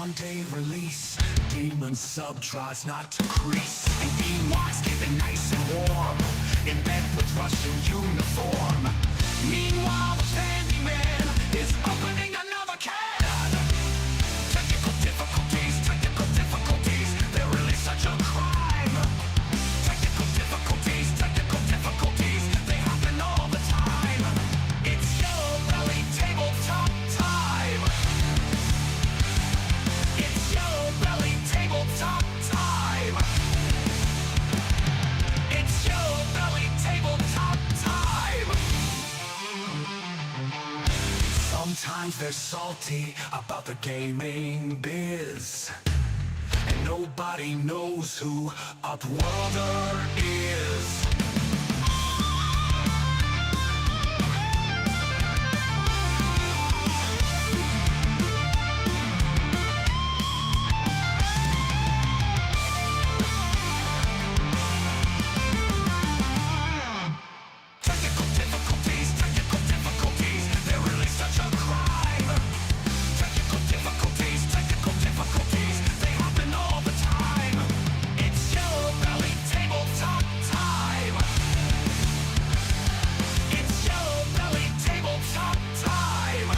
one-day release. Demon sub tries not to crease, and Ewok's keeping nice and warm in bed with Russian uniform. Meanwhile, the Candyman is opening another can. Technical difficulties, they're really such a crime. Technical difficulties, they happen all the time. It's Yellow Belly Tabletop time. It's Yellow Belly Tabletop time. It's Yellow Belly Tabletop time. Sometimes they're salty about the gaming biz, and nobody knows who Upworlder is. Technical difficulties, they're really such a crime. Technical difficulties, they happen all the time. It's Yellow Belly Tabletop time. It's Yellow Belly Tabletop time.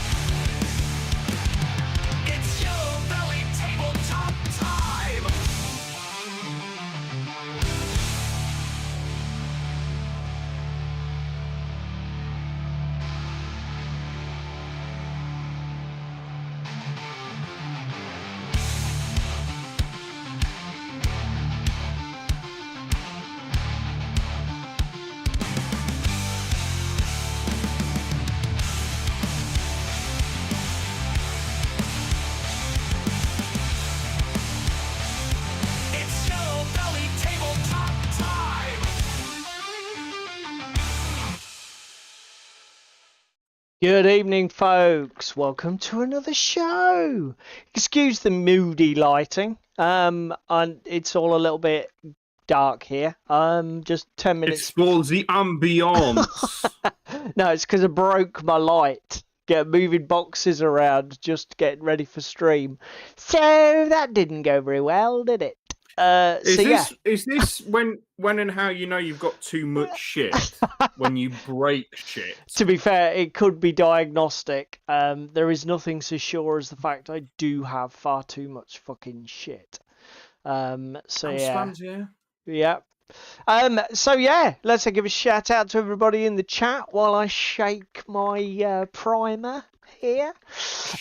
It's Yellow Belly Tabletop time. It's Yellow Belly Tabletop time. Good evening, folks. Welcome to another show. Excuse the moody lighting. And it's all a little bit dark here. Just 10 minutes. It's for the ambiance. No, it's because I broke my light. Moving boxes around, just getting ready for stream. So that didn't go very well, did it? Is this when and how you know you've got too much shit? When you break shit? To be fair, it could be diagnostic. There is nothing so sure as the fact I do have far too much fucking shit. Yeah. So yeah, let's give a shout out to everybody in the chat while I shake my primer here.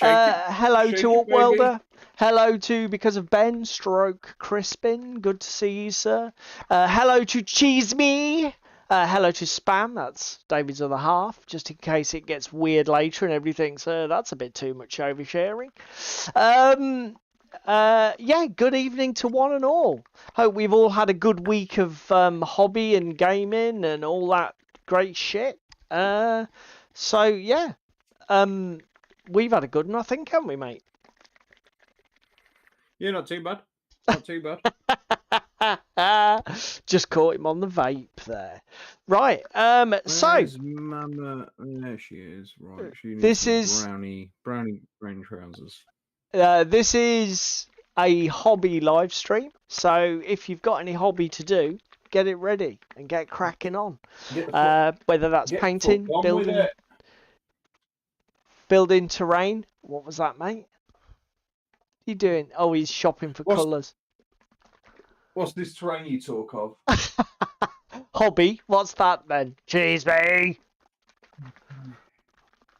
Hello to Upwelder. Hello to Because of Ben, Stroke Crispin. Good to see you, sir. Hello to Cheese Me. Hello to Spam. That's David's other half, just in case it gets weird later and everything. So that's a bit too much oversharing. Yeah, good evening to one and all. Hope we've all had a good week of hobby and gaming and all that great shit. So yeah, we've had a good one, I think, haven't we, mate? Yeah, not too bad. Not too bad. Just caught him on the vape there. Right. Where's Mama? There she is. Right. She needs This some is brownie trousers. This is a hobby live stream, so if you've got any hobby to do, get it ready and get cracking on. Whether that's painting, building terrain. What was that, mate? What are you doing? Oh, he's shopping for colours. What's this terrain you talk of? Hobby. What's that then? Cheese me.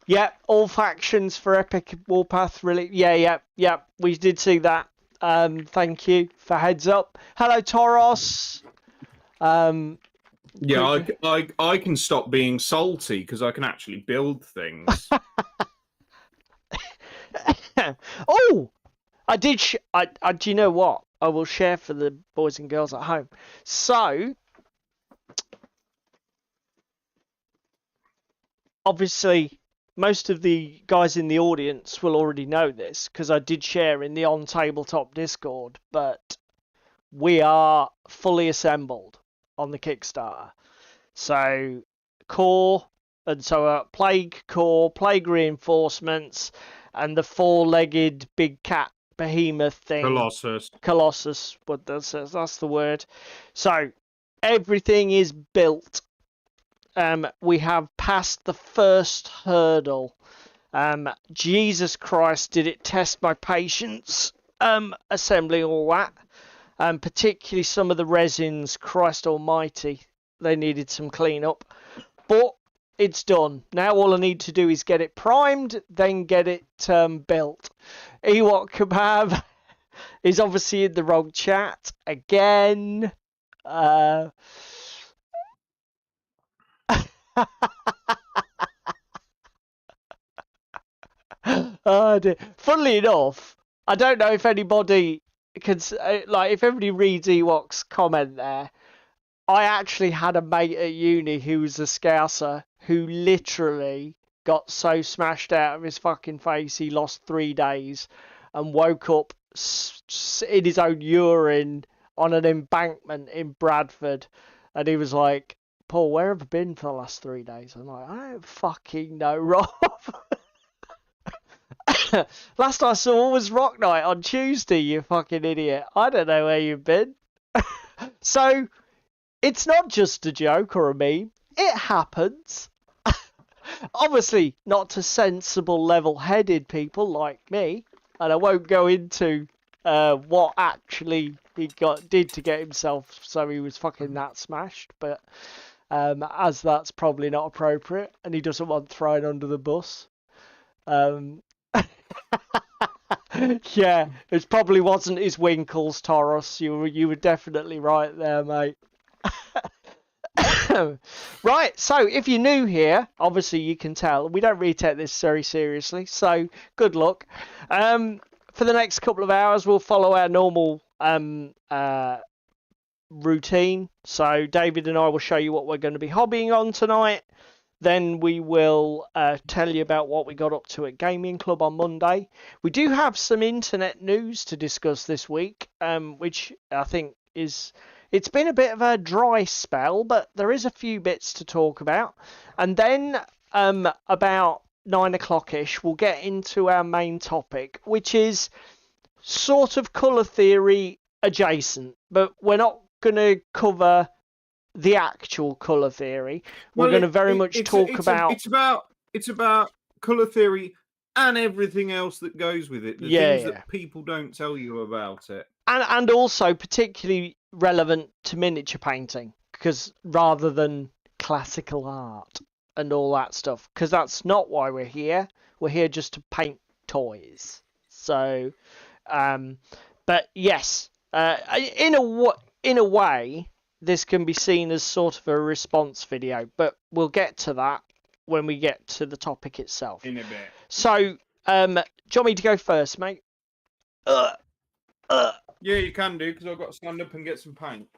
Yeah, all factions for Epic Warpath. Really? Yeah. We did see that. Thank you for heads up. Hello, Toros. Yeah, I can stop being salty because I can actually build things. Oh, I did. Do you know what? I will share for the boys and girls at home. So, obviously, most of the guys in the audience will already know this because I did share in the On Tabletop Discord, but we are fully assembled on the Kickstarter. So, core, and so plague core, plague reinforcements, and the four-legged big cat behemoth thing. Colossus. But that's the word. So everything is built. We have passed the first hurdle. Jesus Christ, did it test my patience assembling all that. Particularly some of the resins, Christ almighty, they needed some cleanup. But it's done. Now all I need to do is get it primed, then get it built. Ewok Kebab is obviously in the wrong chat again. Oh dear. Funnily enough, I don't know if anybody can, like, if everybody reads Ewok's comment there. I actually had a mate at uni who was a Scouser who literally got so smashed out of his fucking face he lost 3 days and woke up in his own urine on an embankment in Bradford. And he was like, Paul, where have I been for the last 3 days? I'm like, I don't fucking know, Rob. Last I saw was Rock Night on Tuesday, you fucking idiot. I don't know where you've been. So, it's not just a joke or a meme. It happens. Obviously, not to sensible, level-headed people like me. And I won't go into what actually he did to get himself so he was fucking that smashed. But as that's probably not appropriate, and he doesn't want thrown under the bus. Yeah, it probably wasn't his winkles, Taurus. You were definitely right there, mate. Right, so if you're new here, obviously you can tell we don't really take this very seriously, so good luck. For the next couple of hours we'll follow our normal routine. So David and I will show you what we're going to be hobbying on tonight. Then we will tell you about what we got up to at Gaming Club on Monday. We do have some internet news to discuss this week, which I think is... It's been a bit of a dry spell, but there is a few bits to talk about. And then about 9 o'clock-ish, we'll get into our main topic, which is sort of colour theory adjacent. But we're not going to cover the actual colour theory. We're going to very much talk about... It's about colour theory and everything else that goes with it. The things that people don't tell you about it. And also particularly relevant to miniature painting, because rather than classical art and all that stuff, because that's not why we're here. We're here just to paint toys. So, but yes, in a way, this can be seen as sort of a response video, but we'll get to that when we get to the topic itself. In a bit. So, do you want me to go first, mate? Yeah, you can do, because I've got to stand up and get some paint.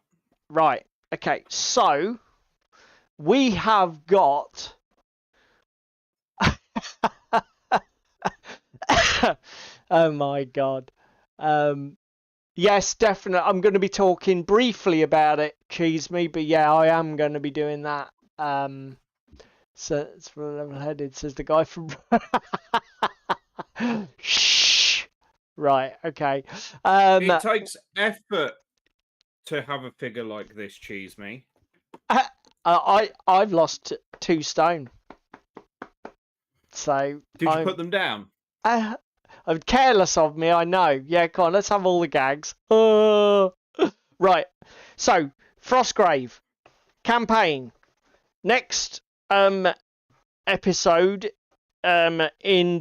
Right. Okay. So we have got oh my god. Yes, definitely. I'm going to be talking briefly about it, Cheese Me, but yeah, I am going to be doing that. So it's for level-headed, says the guy from Shh. Right, okay. It takes effort to have a figure like this, Cheese Me. I've lost 2 stone. So did you put them down? I'm careless of me, I know. Yeah, come on, let's have all the gags. Right. So, Frostgrave campaign. Next episode in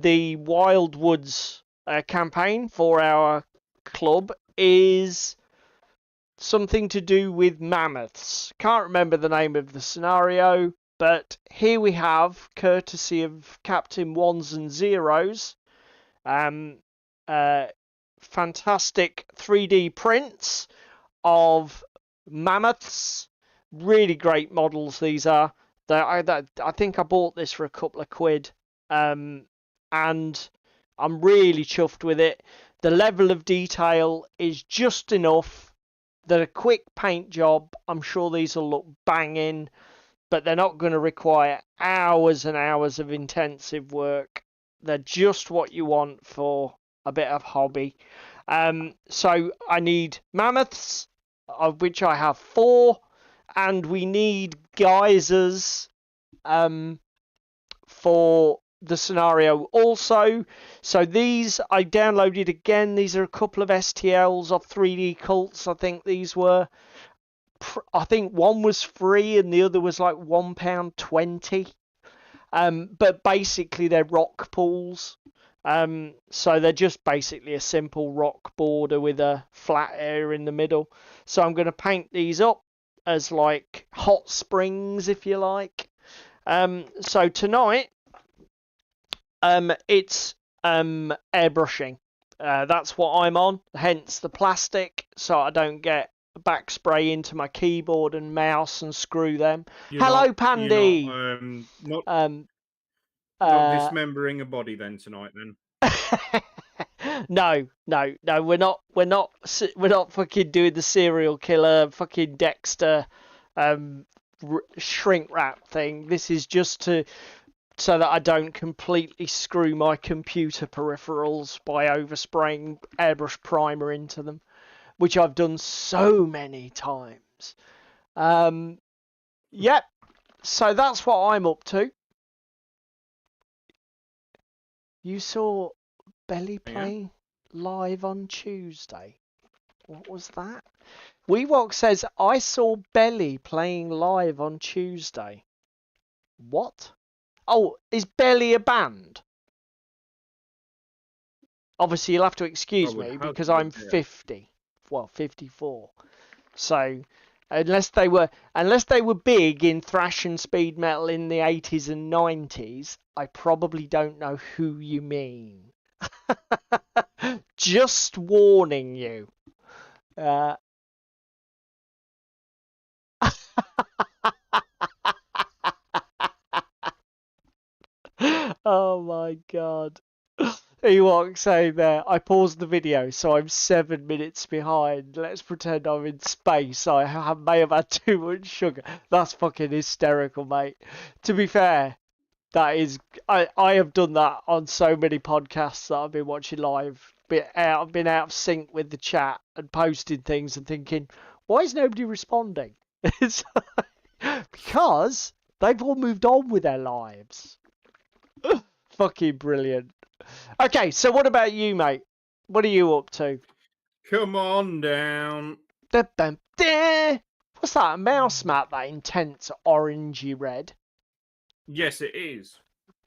the Wildwoods campaign for our club is something to do with mammoths. Can't remember the name of the scenario, but here we have, courtesy of Captain Ones and Zeros, fantastic 3D prints of mammoths. Really great models these are. I think I bought this for a couple of quid, and I'm really chuffed with it. The level of detail is just enough that a quick paint job, I'm sure these will look banging, but they're not going to require hours and hours of intensive work. They're just what you want for a bit of hobby. So I need mammoths, of which I have 4, and we need geysers for the scenario also. So these I downloaded again. These are a couple of STLs of 3D cults. I think these were. I think one was free and the other was like £1.20. But basically they're rock pools. So they're just basically a simple rock border with a flat area in the middle. So I'm going to paint these up as like hot springs, if you like. So tonight, it's airbrushing. That's what I'm on, hence the plastic, so I don't get back spray into my keyboard and mouse and screw them. Hello, Pandy. Not dismembering a body then tonight then. No, we're not fucking doing the serial killer fucking Dexter shrink wrap thing. This is just so that I don't completely screw my computer peripherals by overspraying airbrush primer into them, which I've done so many times. Yep, so that's what I'm up to. You saw Belly playing live on Tuesday. What was that? WeWalk says, I saw Belly playing live on Tuesday. What? Oh, is Belly a band? Obviously, you'll have to excuse me because I'm 50. Well, 54. So, unless they were big in thrash and speed metal in the 80s and 90s, I probably don't know who you mean. Just warning you. Oh my god. He walks saying there, I paused the video, so I'm 7 minutes behind. Let's pretend I'm in space. I may have had too much sugar. That's fucking hysterical, mate. To be fair, that is, I have done that on so many podcasts that I've been watching live. I've been out of sync with the chat and posting things and thinking, why is nobody responding? It's because they've all moved on with their lives. Fucking brilliant. Okay, so what about you, mate? What are you up to? Come on down. What's that? A mouse mat, that intense orangey red? Yes, it is.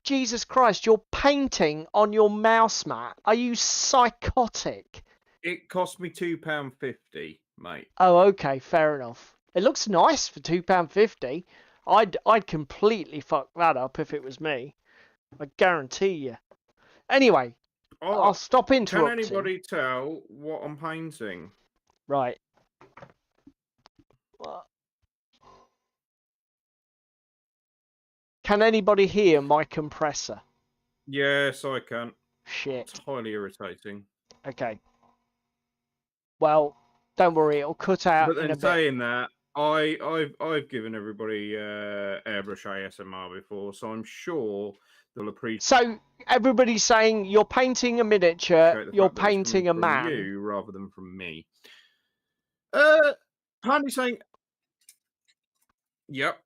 Jesus Christ, you're painting on your mouse mat. Are you psychotic? It cost me £2.50, mate. Oh, okay, fair enough. It looks nice for £2.50. I'd completely fuck that up if it was me. I guarantee you. Anyway, I'll stop interrupting. Can anybody tell what I'm painting? Right. What? Can anybody hear my compressor? Yes, I can. Shit. It's highly irritating. Okay. Well, don't worry, it'll cut out. But then in a saying bit. that, I've given everybody airbrush ASMR before, so I'm sure they'll appreciate. So everybody's saying you're painting a miniature, you're painting a man. From you rather than from me. Pandy saying, yep.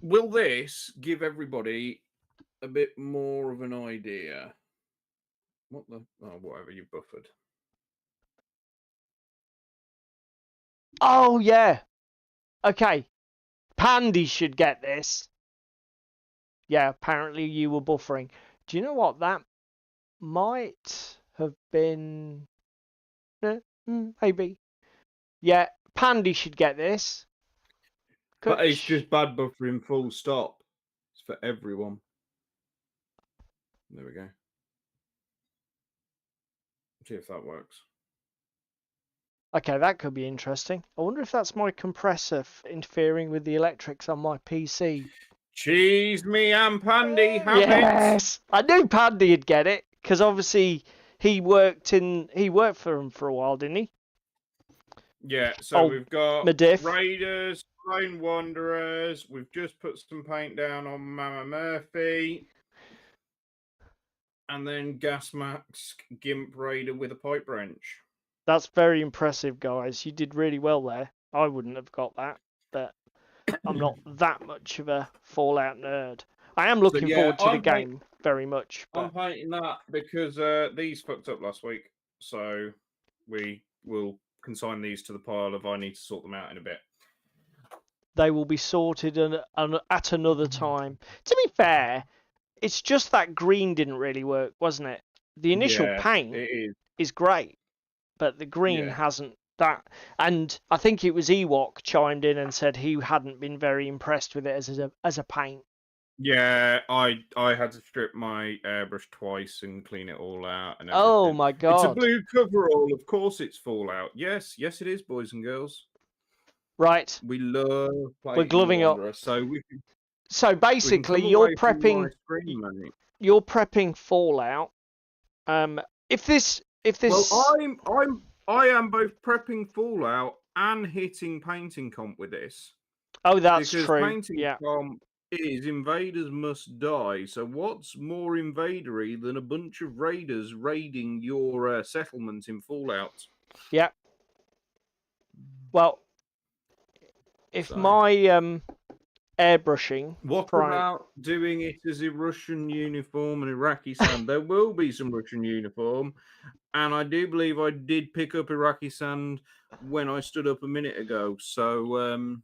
Will this give everybody a bit more of an idea? What the? Oh, whatever, you buffered. Oh, yeah. Okay. Pandy should get this. Yeah, apparently you were buffering. Do you know what? That might have been... maybe. Yeah, Pandy should get this. But it's just bad buffering, full stop. It's for everyone. There we go. See if that works. Okay, that could be interesting. I wonder if that's my compressor interfering with the electrics on my PC. Cheese me and Pandy have yes! I knew Pandy would get it, because obviously he worked for him for a while, didn't he? Yeah, so we've got Mediff. Raiders, Lone Wanderers. We've just put some paint down on Mama Murphy. and then gas mask Gimp Raider with a pipe wrench. That's very impressive, guys. You did really well there. I wouldn't have got that, but I'm not that much of a Fallout nerd. I am looking forward to the game very much. But... I'm painting that because these fucked up last week, so we will consign these to the pile of I need to sort them out in a bit. They will be sorted at another time. To be fair, it's just that green didn't really work, wasn't it? The initial paint is great, but the green hasn't that. And I think it was Ewok chimed in and said he hadn't been very impressed with it as a paint. Yeah, I had to strip my airbrush twice and clean it all out. And oh my god! It's a blue coverall. Of course, it's Fallout. Yes, it is, boys and girls. Right. We love playing. We're gloving up. So basically, you're prepping. You're prepping Fallout. If this. Well, I am both prepping Fallout and hitting painting comp with this. Oh, that's because true. Painting comp is invaders must die. So what's more invadery than a bunch of raiders raiding your settlement in Fallout? Yeah. Well, if my airbrushing. What about doing it as a Russian uniform and Iraqi sand? There will be some Russian uniform, and I do believe I did pick up Iraqi sand when I stood up a minute ago. So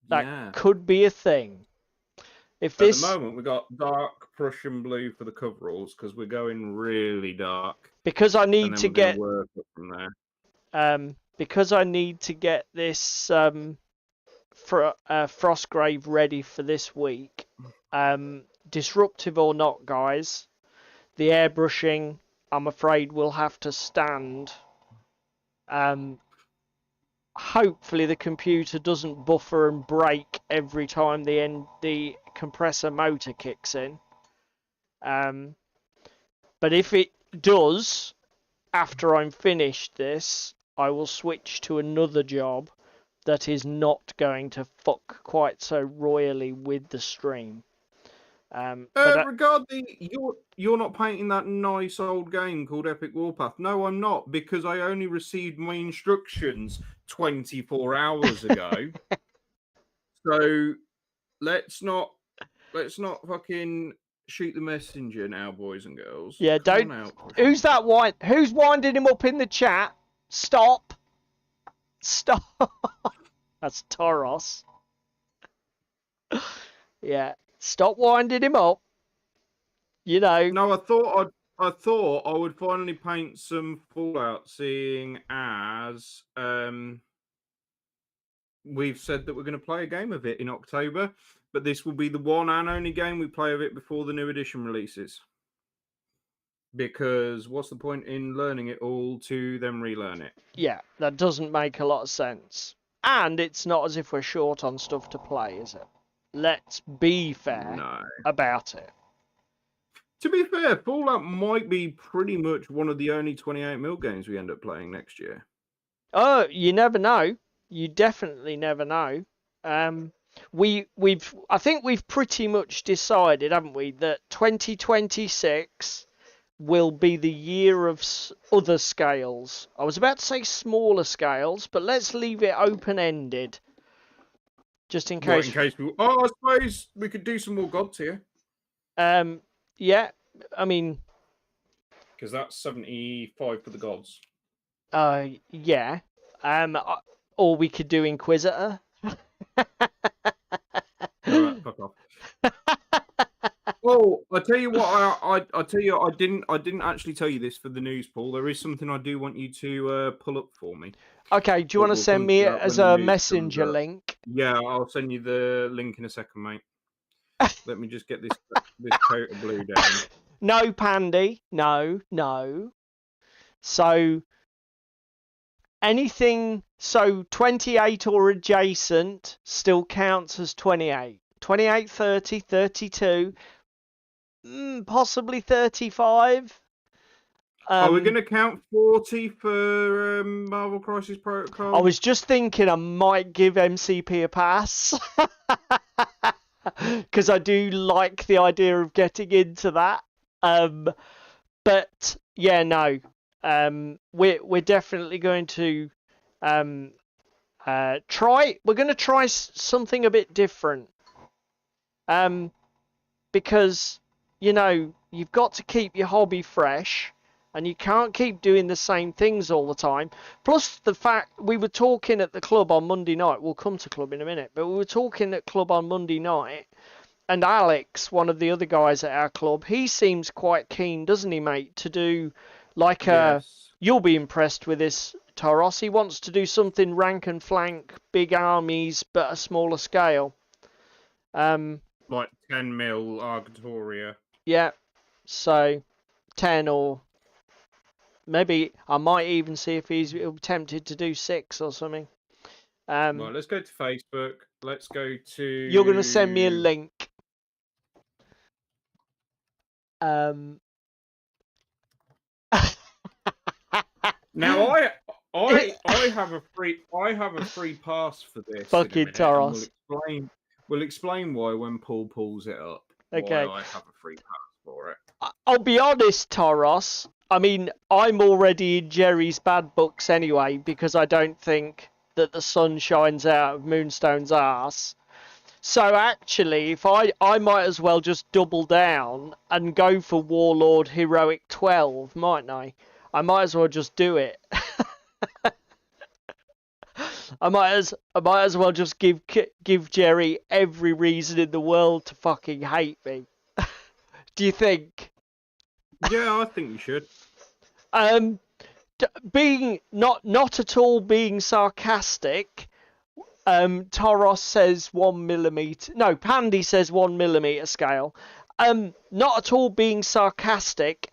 that could be a thing. If at the moment we got dark Prussian blue for the coveralls because we're going really dark. Because I need to get work up from there. Because I need to get this Frostgrave ready for this week. Disruptive or not, guys, the airbrushing, I'm afraid, will have to stand. Hopefully the computer doesn't buffer and break every time the compressor motor kicks in. But if it does, after I'm finished this, I will switch to another job that is not going to fuck quite so royally with the stream. Regarding you're not painting that nice old game called Epic Warpath. No, I'm not, because I only received my instructions 24 hours ago. So let's not fucking shoot the messenger now, boys and girls. Yeah, Who's that who's winding him up in the chat? Stop. That's Toros. Yeah. Stop winding him up. You know. No, I thought I would finally paint some Fallout, seeing as we've said that we're going to play a game of it in October, but this will be the one and only game we play of it before the new edition releases. Because what's the point in learning it all to then relearn it? Yeah, that doesn't make a lot of sense. And it's not as if we're short on stuff to play, is it? Let's be fair about it. To be fair, Fallout might be pretty much one of the only 28mm games we end up playing next year. Oh, you never know. You definitely never know. I think we've pretty much decided, haven't we, that 2026 will be the year of other scales. I was about to say smaller scales, but let's leave it open-ended. Just in case. I suppose we could do some more gods here. Yeah, I mean. Because that's 75 for the gods. Yeah. Or we could do Inquisitor. Alright, fuck off. Oh, I tell you what, I tell you, I didn't actually tell you this for the news, Paul. There is something I do want you to pull up for me. Okay, do you want to send me it as a messenger link? Yeah, I'll send you the link in a second, mate. Let me just get this coat of blue down. No, Pandy. No. So, anything, 28 or adjacent still counts as 28. 28, 30, 32, possibly 35. Are we going to count 40 for Marvel Crisis Protocol? I was just thinking I might give MCP a pass. Because I do like the idea of getting into that. But yeah, no. We're definitely going to try. We're going to try something a bit different. Because you've got to keep your hobby fresh, and you can't keep doing the same things all the time. Plus the fact we were talking at the club on Monday night. We'll come to club in a minute, but we were talking at club on Monday night. And Alex, one of the other guys at our club, he seems quite keen, doesn't he, mate, to do like a... Yes. You'll be impressed with this, Taros. He wants to do something rank and flank, big armies, but a smaller scale. Like 10 mil Argatoria. Yeah, so 10, or maybe I might even see if he's tempted to do 6 or something. Right, let's go to Facebook. Let's go to... You're going to send me a link. Now I have a free pass for this. Fucking Taros. We'll explain why when Paul pulls it up. Okay. Why I have a free pass for it. I'll be honest, Taros. I mean, I'm already in Jerry's bad books anyway, because I don't think that the sun shines out of Moonstone's arse. So actually, if I might as well just double down and go for Warlord Heroic 12, mightn't I? I might as well just do it. I might as well just give Jerry every reason in the world to fucking hate me. Do you think? Yeah, I think you should. Being not at all being sarcastic, Taros says 1mm. No, Pandy says 1mm scale. Not at all being sarcastic.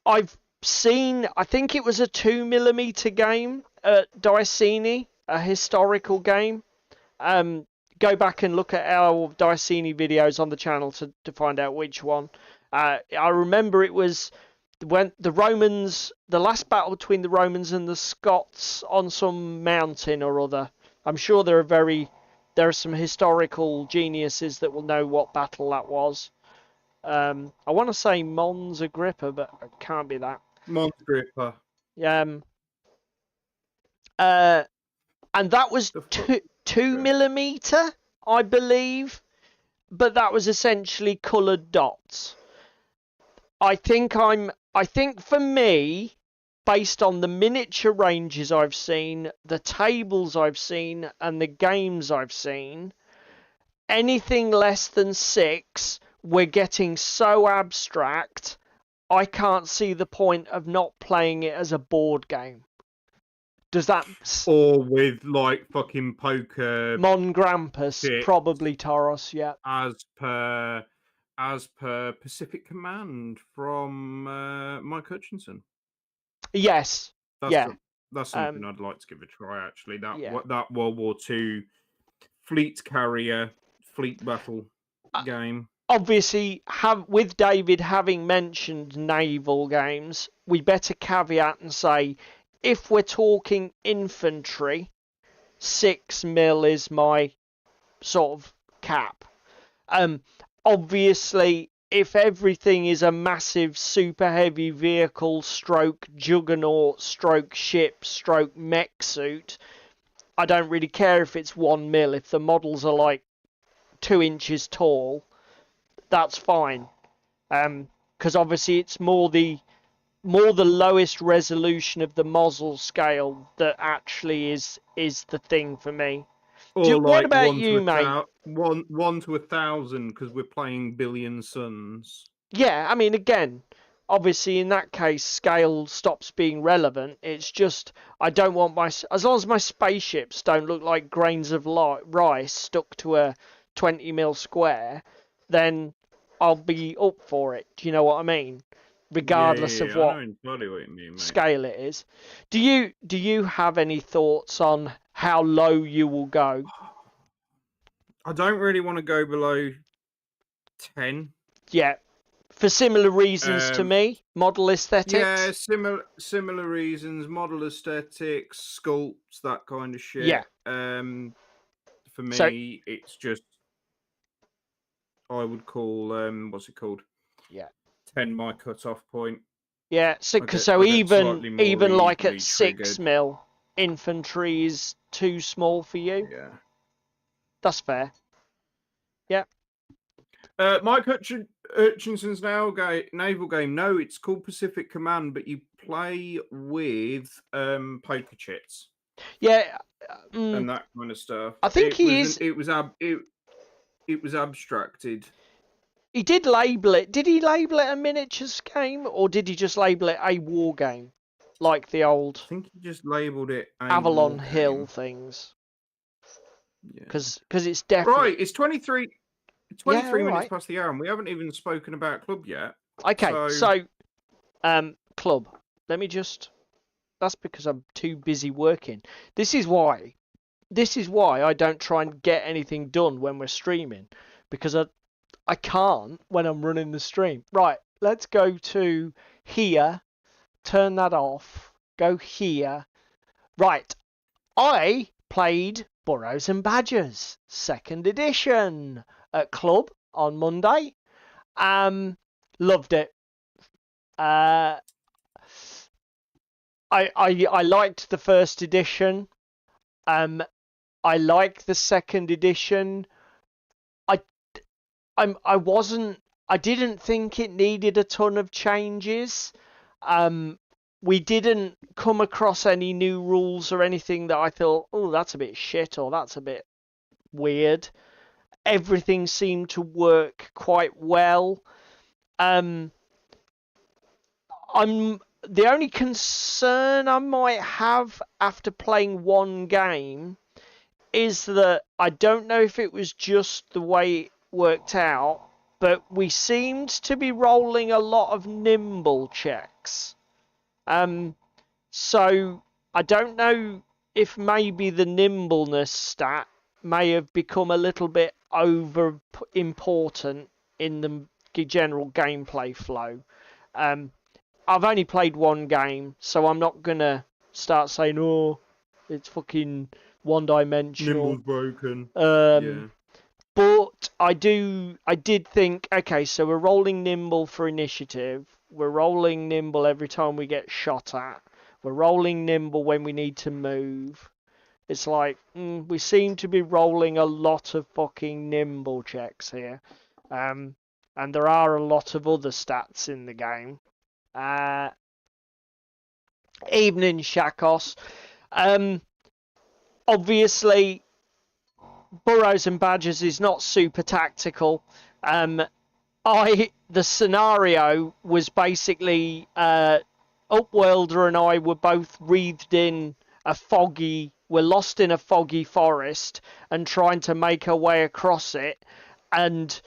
I've seen, I think it was a 2mm game at Dicini, a historical game. Go back and look at our Dicini videos on the channel to find out which one. I remember it was when the Romans, the last battle between the Romans and the Scots on some mountain or other. I'm sure there are some historical geniuses that will know what battle that was. I want to say Mons Agrippa, but it can't be that. Mons Agrippa. And that was 2mm, I believe, but that was essentially coloured dots. I think for me, based on the miniature ranges I've seen, the tables I've seen, and the games I've seen, anything less than 6, we're getting so abstract, I can't see the point of not playing it as a board game. Does that... Or with, like, fucking poker... Mon Grampus, shit. Probably Taros, yeah. As per Pacific Command from Mike Hutchinson. Yes. That's something I'd like to give a try, actually. That World War II fleet carrier, fleet battle game. Obviously, with David having mentioned naval games, we better caveat and say, if we're talking infantry, 6mm is my sort of cap. Obviously, if everything is a massive super heavy vehicle stroke juggernaut stroke ship stroke mech suit, I don't really care if it's 1mm. If the models are like 2 inches tall, that's fine. Because obviously it's more the lowest resolution of the muzzle scale that actually is the thing for me. What about you, mate? 1 to 1,000, because we're playing Billion Suns. Yeah, I mean, again, obviously in that case, scale stops being relevant. It's just, I don't want as long as my spaceships don't look like grains of rice stuck to a 20mm square, then I'll be up for it. Do you know what I mean? Regardless of what scale it is. Do you have any thoughts on how low you will go? I don't really want to go below 10. Yeah, for similar reasons to me. Model aesthetics. Yeah, similar reasons. Model aesthetics, sculpts, that kind of shit. Yeah. For me, it's just, I would call what's it called? Yeah. 10 my cut-off point. Yeah, so I get slightly more even like at easily 6 triggered. mil, infantry is too small for you. Yeah. That's fair. Yeah. Mike Hutchinson's naval game. No, it's called Pacific Command, but you play with poker chits Yeah. and that kind of stuff. I think he is. It was abstracted. He did label it. Did he label it a miniatures game, or did he just label it a war game, like the old I think he just labelled it a Avalon war Hill game. things? Yeah. Because it's definitely Right. It's 23 yeah, all minutes right. past the hour, and we haven't even spoken about club yet. Okay, so club. Let me just. That's because I'm too busy working. This is why I don't try and get anything done when we're streaming, because I can't when I'm running the stream. Right, let's go to here. Turn that off. Go here. Right, I played Burrows and Badgers 2nd edition at club on Monday. Loved it. I liked the 1st edition. I like the 2nd edition. I didn't think it needed a ton of changes. We didn't come across any new rules or anything that I thought, oh, that's a bit shit or that's a bit weird. Everything seemed to work quite well. I'm the only concern I might have after playing one game is that I don't know if it was just the way it worked out, but we seemed to be rolling a lot of nimble checks. So I don't know if maybe the nimbleness stat may have become a little bit over important in the general gameplay flow. I've only played one game, so I'm not gonna start saying, "Oh, it's fucking one-dimensional." Nimble's broken. Yeah. But I did think, okay, so we're rolling nimble for initiative. We're rolling nimble every time we get shot at. We're rolling nimble when we need to move. It's like, we seem to be rolling a lot of fucking nimble checks here. And there are a lot of other stats in the game. Evening, Shakos. Obviously, Burrows and Badgers is not super tactical. The scenario was basically Upworlder and I were both wreathed in we're lost in a foggy forest and trying to make our way across it. And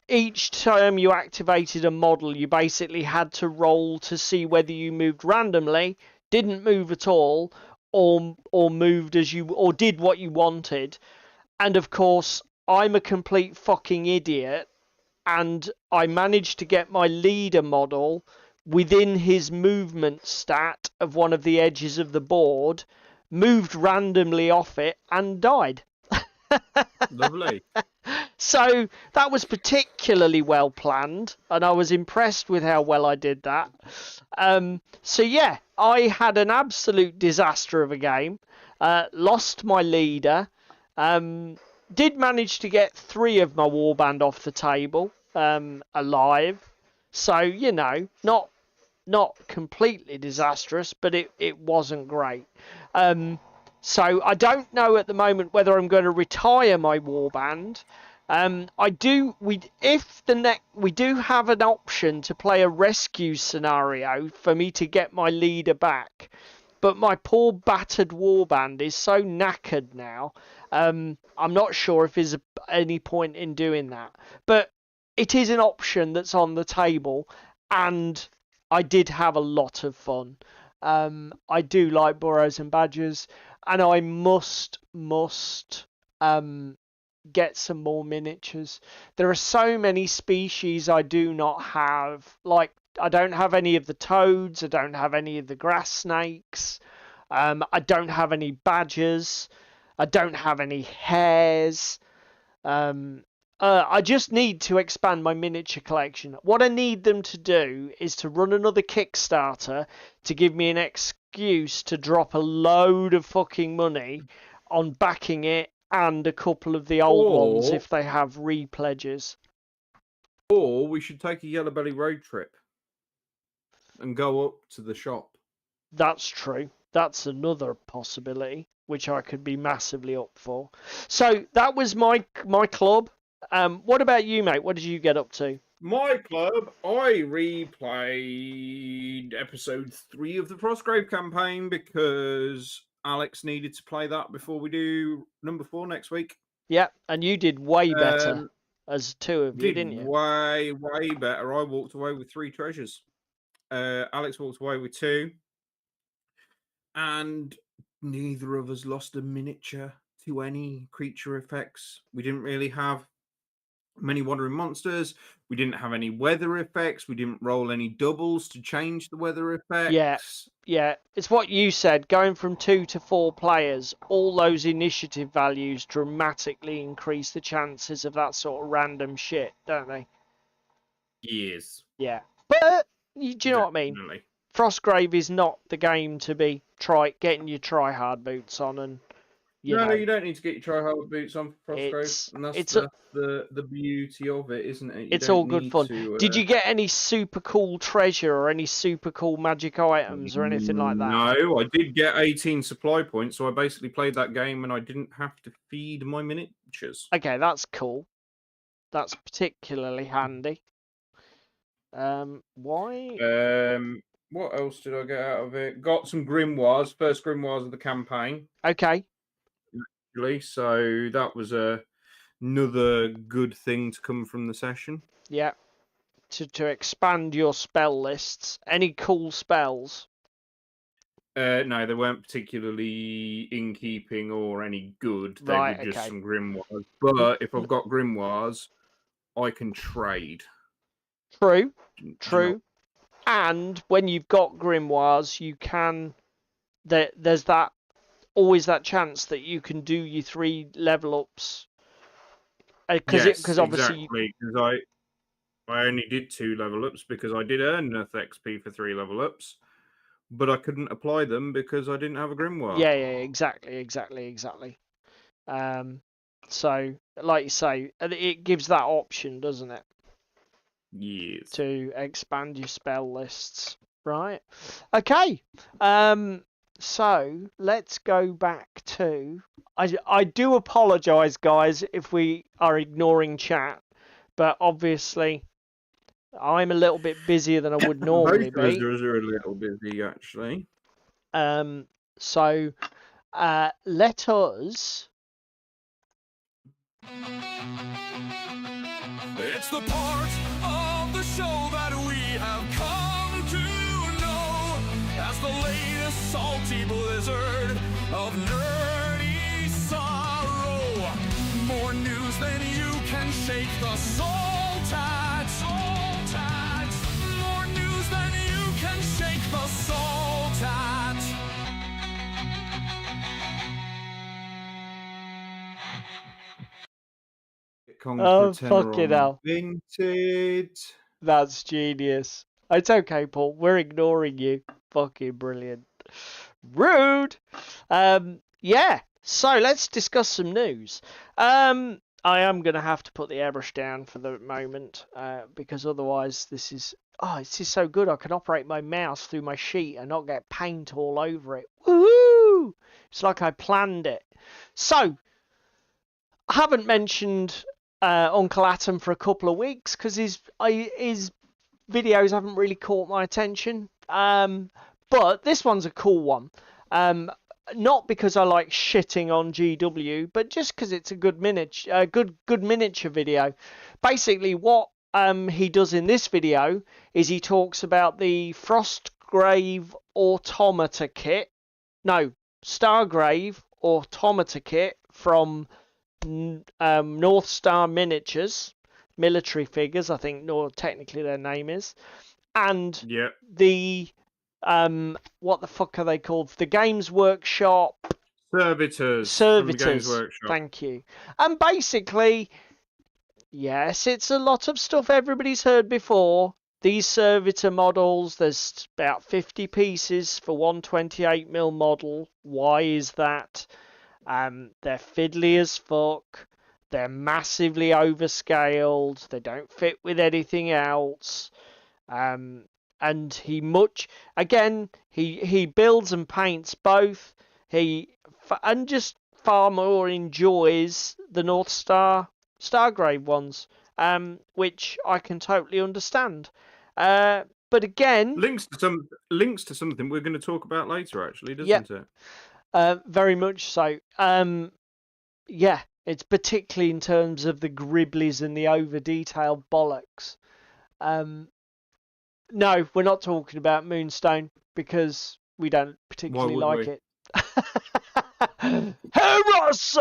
each time you activated a model, you basically had to roll to see whether you moved randomly, didn't move at all, or moved or did what you wanted. And of course, I'm a complete fucking idiot, and I managed to get my leader model within his movement stat of one of the edges of the board, moved randomly off it, and died. Lovely. So that was particularly well planned, and I was impressed with how well I did that. So yeah, I had an absolute disaster of a game. Lost my leader. Did manage to get 3 of my warband off the table alive. So, you know, not completely disastrous, but it wasn't great. So I don't know at the moment whether I'm going to retire my warband. We do have an option to play a rescue scenario for me to get my leader back, but my poor battered warband is so knackered now. I'm not sure if there's any point in doing that, but it is an option that's on the table, and I did have a lot of fun. I do like Burrows and Badgers, and I must get some more miniatures. There are so many species I do not have. Like, I don't have any of the toads, I don't have any of the grass snakes, I don't have any badgers, I don't have any hares, I just need to expand my miniature collection. What I need them to do is to run another Kickstarter to give me an excuse to drop a load of fucking money on backing it and a couple of the old ones if they have repledges. Or we should take a Yellow Belly road trip and go up to the shop. That's true. That's another possibility, which I could be massively up for. So that was my club. What about you, mate? What did you get up to? My club, I replayed episode 3 of the Frostgrave campaign because Alex needed to play that before we do number 4 next week. Yeah, and you did way better as two of you, didn't you? Way better. I walked away with 3 treasures. Alex walked away with 2. And neither of us lost a miniature to any creature effects. We didn't really have many wandering monsters. We didn't have any weather effects. We didn't roll any doubles to change the weather effects. Yeah. It's what you said. Going from 2 to 4 players, all those initiative values dramatically increase the chances of that sort of random shit, don't they? Yes. Yeah. But, do you know what I mean? Frostgrave is not the game to be getting your try-hard boots on and... You don't need to get your try-hard boots on for Frostgrave. And that's the beauty of it, isn't it? It's all good fun. Did you get any super cool treasure or any super cool magic items or anything like that? No, I did get 18 supply points, so I basically played that game and I didn't have to feed my miniatures. Okay, that's cool. That's particularly handy. Why? What else did I get out of it? Got some grimoires, first grimoires of the campaign. Okay. So that was another good thing to come from the session. Yeah. To expand your spell lists. Any cool spells? No, they weren't particularly in keeping or any good. They were just some grimoires. But if I've got grimoires, I can trade. True. And when you've got grimoires, you can. There's always that chance that you can do your 3 level ups. Because obviously, because I only did 2 level ups because I did earn enough XP for 3 level ups, but I couldn't apply them because I didn't have a grimoire. Yeah, exactly. So, like you say, it gives that option, doesn't it? Yes. To expand your spell lists, right? Okay. So let's go back to. I do apologise, guys, if we are ignoring chat, but obviously I'm a little bit busier than I would normally be. Most of us are a little busy, actually. So let us. It's the part of the show that we have come to know as the latest salty blizzard of nerdy sorrow. More news than you can shake the salt at. More news than you can shake the salt at. Oh, fucking hell. Vintage. That's genius. It's okay, Paul. We're ignoring you. Fucking brilliant. Rude. Yeah. So let's discuss some news. I am going to have to put the airbrush down for the moment because otherwise this is so good. I can operate my mouse through my sheet and not get paint all over it. Woohoo! It's like I planned it. So I haven't mentioned Uncle Atom for a couple of weeks because his videos haven't really caught my attention. But this one's a cool one. Not because I like shitting on GW, but just because it's a good miniature video. Basically, what he does in this video is he talks about the Frostgrave Automata kit. No, Stargrave Automata kit from North Star Miniatures, military figures, I think technically their name is, and the what the fuck are they called? The Games Workshop Servitors. Servitors. Thank you. And basically, Yes, it's a lot of stuff everybody's heard before. These servitor models, there's about 50 pieces for 128mm model. Why is that? They're fiddly as fuck. They're massively overscaled. They don't fit with anything else. And he builds and paints both. And just far more enjoys the North Star Stargrave ones, which I can totally understand. But again, links to something we're going to talk about later, actually, doesn't it? Very much so. Yeah, it's particularly in terms of the gribblies and the over detailed bollocks. No, we're not talking about Moonstone because we don't particularly like it. Heresy!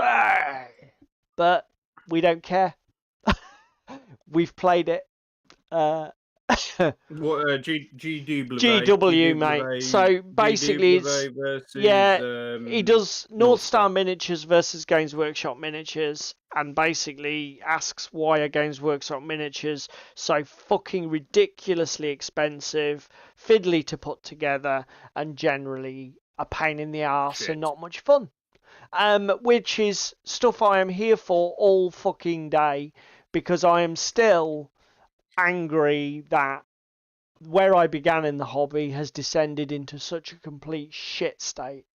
But we don't care. We've played it. What GW, mate. So basically, it's versus, he does North Star Miniatures versus Games Workshop Miniatures, and basically asks why are Games Workshop Miniatures so fucking ridiculously expensive, fiddly to put together, and generally a pain in the arse and not much fun. Which is stuff I am here for all fucking day, because I am still angry that where I began in the hobby has descended into such a complete shit state.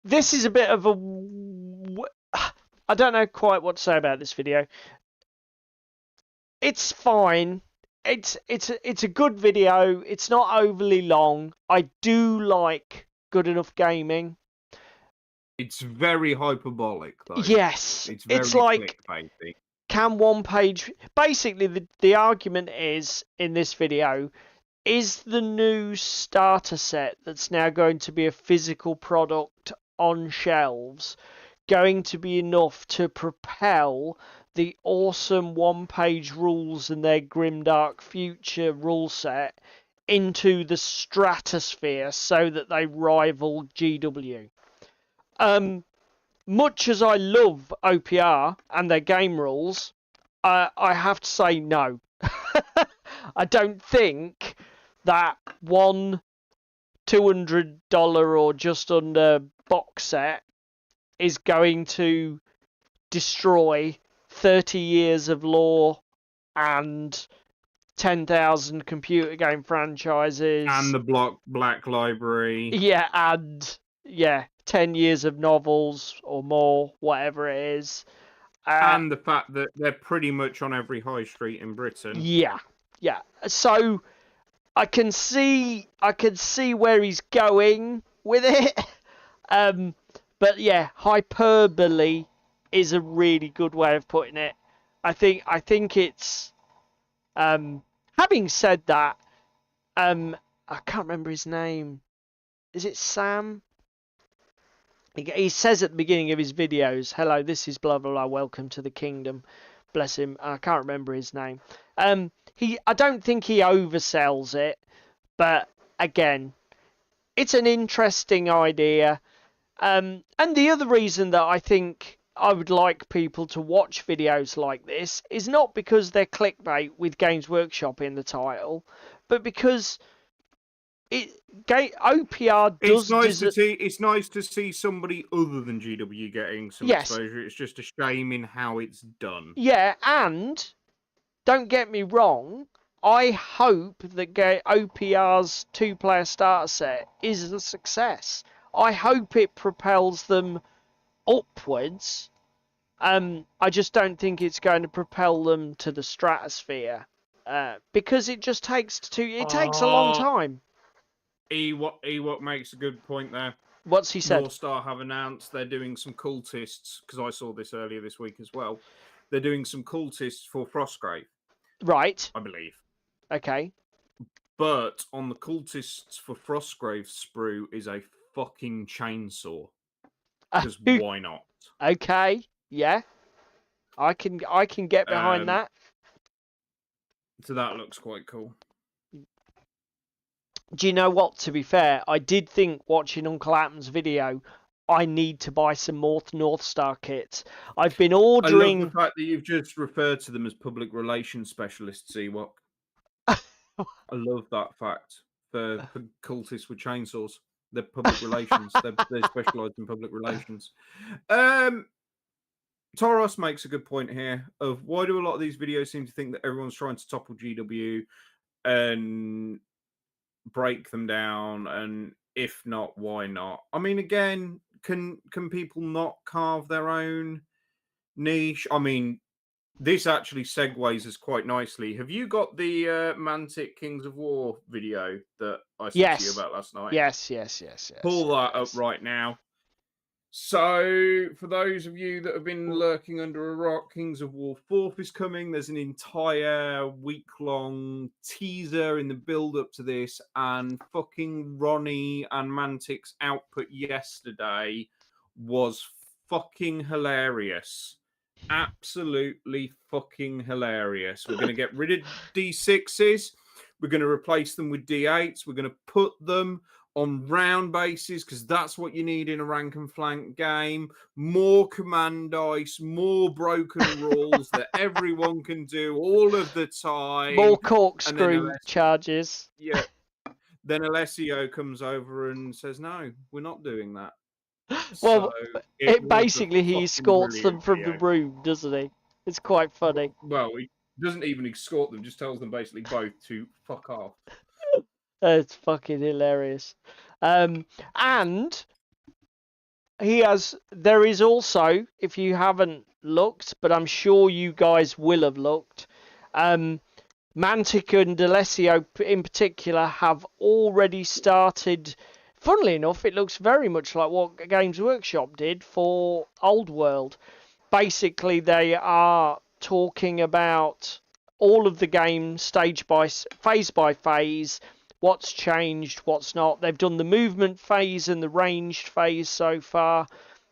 This is a bit of a... I don't know quite what to say about this video. It's fine. It's a good video. It's not overly long. I do like Good Enough Gaming. It's very hyperbolic, though. Yes. It's very like clickbaity. Can one page... Basically, the argument is, in this video, is the new starter set that's now going to be a physical product on shelves going to be enough to propel the awesome one-page rules and their grimdark future rule set into the stratosphere so that they rival GW? Much as I love OPR and their game rules, I have to say no. I don't think that one $200 or just under box set is going to destroy 30 years of lore and 10,000 computer game franchises. And the Black Library. Yeah, and 10 years of novels or more, whatever it is. And the fact that they're pretty much on every high street in Britain. Yeah. So I can see where he's going with it. But yeah, hyperbole is a really good way of putting it. I think it's having said that, I can't remember his name. Is it Sam? He says at the beginning of his videos, "Hello, this is blah blah blah. Welcome to the kingdom." Bless him. I can't remember his name. I don't think he oversells it, but again, it's an interesting idea. And the other reason that I think I would like people to watch videos like this is not because they're clickbait with Games Workshop in the title, but because OPR does... It's nice to see somebody other than GW getting some exposure. It's just a shame in how it's done. Yeah, and don't get me wrong, I hope that OPR's two-player starter set is a success. I hope it propels them upwards. I just don't think it's going to propel them to the stratosphere, because it just takes a long time. Ewok makes a good point there. What's he said? North Star have announced they're doing some cultists, because I saw this earlier this week as well. They're doing some cultists for Frostgrave. Right. I believe. Okay. But on the cultists for Frostgrave sprue is a fucking chainsaw. Because why not? Okay. Yeah. I can get behind that. So that looks quite cool. Do you know what? To be fair, I did think watching Uncle Atom's video, I need to buy some more North Star kits. I've been I love ordering. the fact that you've just referred to them as public relations specialists, Ewok. I love that fact for cultists with chainsaws. They're public relations. They specialise in public relations. Toros makes a good point here of why do a lot of these videos seem to think that everyone's trying to topple GW and break them down, and if not, why not? I mean, again, can people not carve their own niche? I mean, this actually segues us quite nicely. Have you got the Mantic Kings of War video that I said to you Yes. about last night? Yes. Pull that up right now. So, for those of you that have been lurking under a rock, Kings of War 4th is coming. There's an entire week-long teaser in the build-up to this, and fucking Ronnie and Mantic's output yesterday was fucking hilarious. Absolutely fucking hilarious. We're going to get rid of D6s. We're going to replace them with D8s. We're going to put them on round bases because that's what you need in a rank and flank game. More command dice, more broken rules that everyone can do all of the time. More corkscrew charges. Yeah. Then Alessio comes over and says, "No, we're not doing that." Well, So it basically he escorts them from video. the room, doesn't he? It's quite funny. Well, he doesn't even escort them; just tells them basically both to fuck off. It's fucking hilarious. And there is also, if you haven't looked, but I'm sure you guys will have looked, Mantic and Alessio in particular have already started. Funnily enough, it looks very much like what Games Workshop did for Old World. Basically, they are talking about all of the game phase by phase, what's changed, what's not. They've done the movement phase and the ranged phase so far,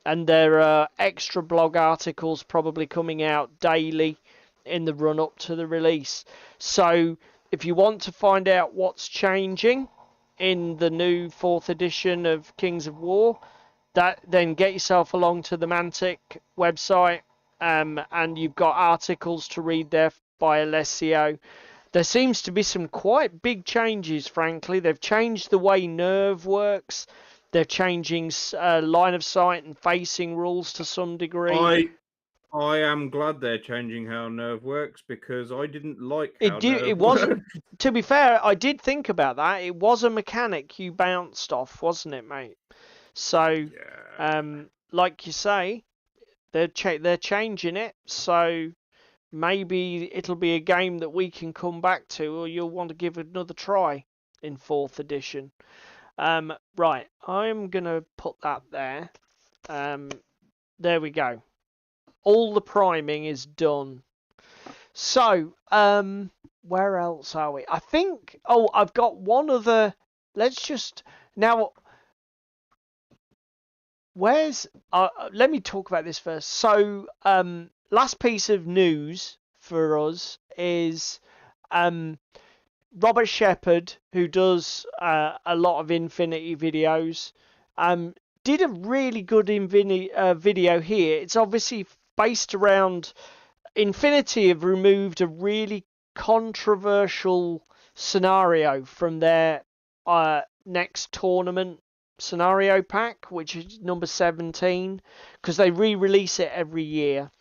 and there are extra blog articles probably coming out daily in the run up to the release. So if you want to find out what's changing in the new 4th edition of Kings of War, then get yourself along to the Mantic website, and you've got articles to read there by Alessio. There seems to be some quite big changes, frankly. They've changed the way nerve works. They're changing line of sight and facing rules to some degree. I am glad they're changing how nerve works because I didn't like how nerve wasn't. worked. To be fair, I did think about that. It was a mechanic you bounced off, wasn't it, mate? So, like you say, they're changing it. So maybe it'll be a game that we can come back to, or you'll want to give it another try in 4th edition. Right, I'm gonna put that there. There we go. All the priming is done. So, where else are we? I think. Oh, I've got one other. Let's just now. Let me talk about this first. So, last piece of news for us is Robert Shepherd, who does a lot of Infinity videos, did a really good video here. It's obviously based around Infinity have removed a really controversial scenario from their next tournament scenario pack, which is number 17, because they re-release it every year,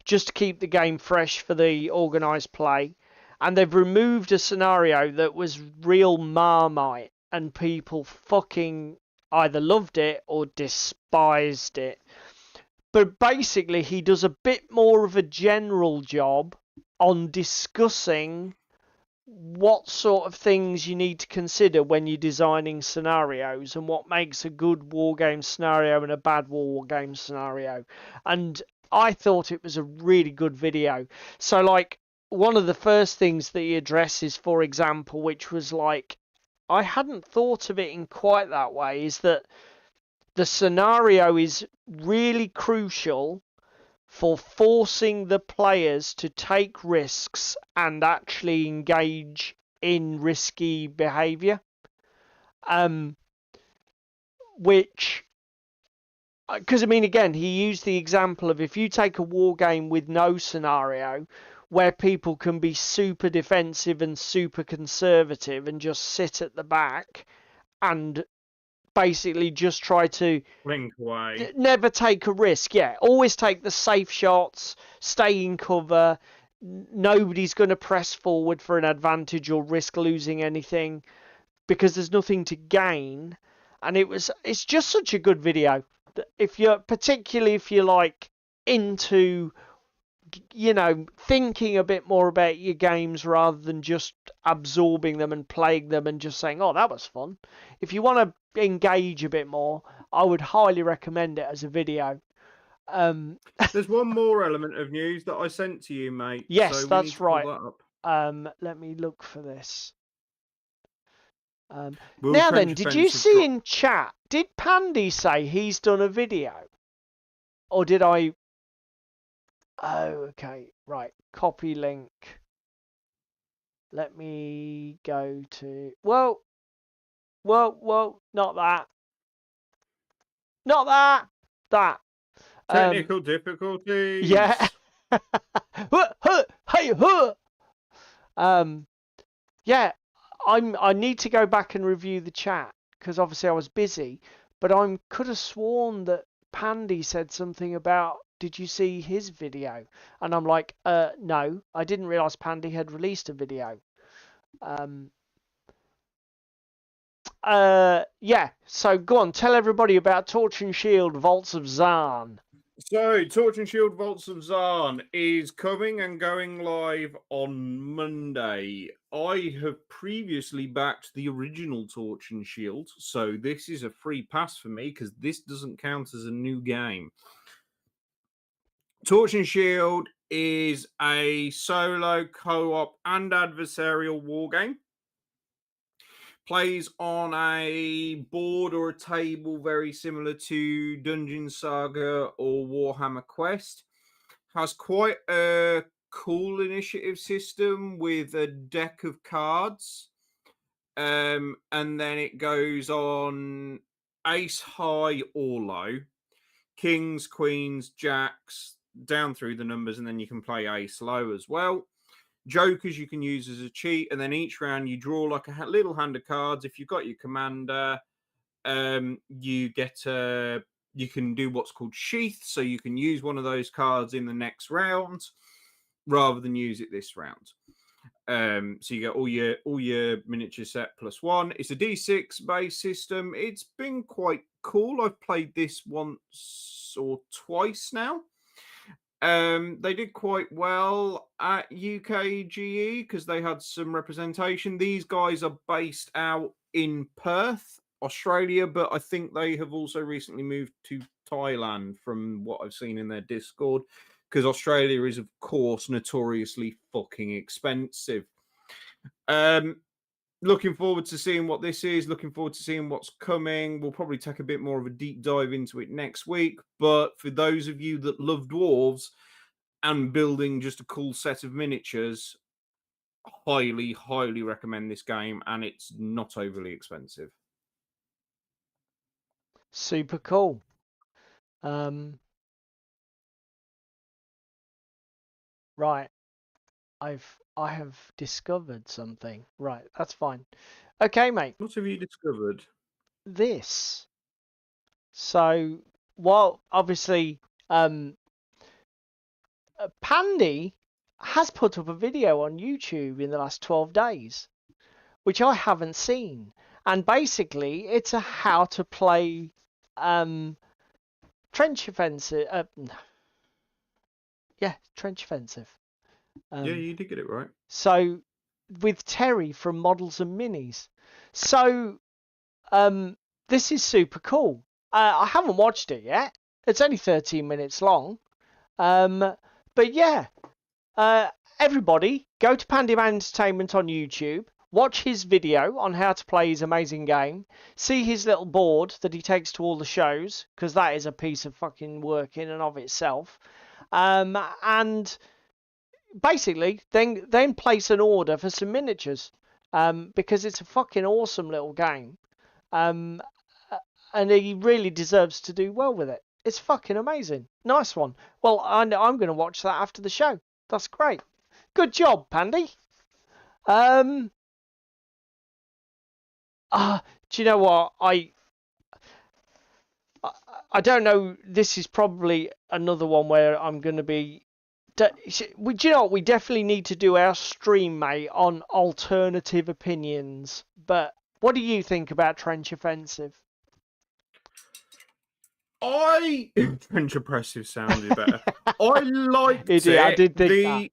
just to keep the game fresh for the organised play. And they've removed a scenario that was real Marmite, and people fucking either loved it or despised it. But basically, he does a bit more of a general job on discussing what sort of things you need to consider when you're designing scenarios and what makes a good wargame scenario and a bad wargame scenario. And I thought it was a really good video. So, like, one of the first things that he addresses, for example, which was like, I hadn't thought of it in quite that way, is that the scenario is really crucial for forcing the players to take risks and actually engage in risky behaviour, which because I mean, again, he used the example of if you take a war game with no scenario, where people can be super defensive and super conservative and just sit at the back and basically just try to Blink away. never take a risk. Yeah, always take the safe shots, stay in cover. Nobody's going to press forward for an advantage or risk losing anything because there's nothing to gain. And it's just such a good video. If you're particularly if you're like into thinking a bit more about your games rather than just absorbing them and playing them and just saying, oh, that was fun. If you want to engage a bit more, I would highly recommend it as a video. There's one more element of news that I sent to you, mate. Yes, so we that's need to right. pull that up. Let me look for this. Will Now then, Trench did you Offensive see in chat, did Pandy say he's done a video? Or did I... Oh, okay. Right. Copy link. Let me go to... Whoa, not that. Not that. That. Technical difficulties. Yeah. Hey, yeah, I need to go back and review the chat because obviously I was busy, but I could have sworn that Pandy said something about, did you see his video? And I'm like, no, I didn't realize Pandy had released a video. Yeah, so go on, tell everybody about Torch and Shield Vaults of Zarn. So, Torch and Shield Vaults of Zarn is coming and going live on Monday. I have previously backed the original Torch and Shield, so this is a free pass for me because this doesn't count as a new game. Torch and Shield is a solo, co-op, and adversarial war game. Plays on a board or a table very similar to Dungeon Saga or Warhammer Quest. Has quite a cool initiative system with a deck of cards. And then it goes on ace high or low, kings, queens, jacks, down through the numbers, and then you can play ace low as well. Jokers you can use as a cheat, and then each round you draw like a little hand of cards. If you've got your commander, you can do what's called sheath, so you can use one of those cards in the next round rather than use it this round. So you get all your miniature set plus one. It's a D6 based system. It's been quite cool. I've played this once or twice now. They did quite well at UKGE because they had some representation. These guys are based out in Perth, Australia, but I think they have also recently moved to Thailand from what I've seen in their Discord, because Australia is, of course, notoriously fucking expensive. Looking forward to seeing what this is. Looking forward to seeing what's coming. We'll probably take a bit more of a deep dive into it next week. But for those of you that love dwarves and building just a cool set of miniatures, highly, highly recommend this game. And it's not overly expensive. Super cool. Right. I have discovered something. Right, that's fine. Okay, mate. What have you discovered? This. So, while obviously Pandy has put up a video on YouTube in the last 12 days, which I haven't seen. And basically, it's a how to play trench offensive. Yeah, trench offensive. Yeah, you did get it right. So, with Terry from Models and Minis. So, this is super cool. I haven't watched it yet. It's only 13 minutes long. But yeah, everybody go to Pandyman Entertainment on YouTube. Watch his video on how to play his amazing game. See his little board that he takes to all the shows, because that is a piece of fucking work in and of itself. And basically, then place an order for some miniatures, because it's a fucking awesome little game. And he really deserves to do well with it. It's fucking amazing. Nice one. Well, I'm going to watch that after the show. That's great. Good job, Pandy. Do you know what? I don't know. This is probably another one where I'm going to be. Do you know what? We definitely need to do our stream, mate, on alternative opinions. But what do you think about Trench Offensive? Trench Oppressive sounded better. I liked it. I did think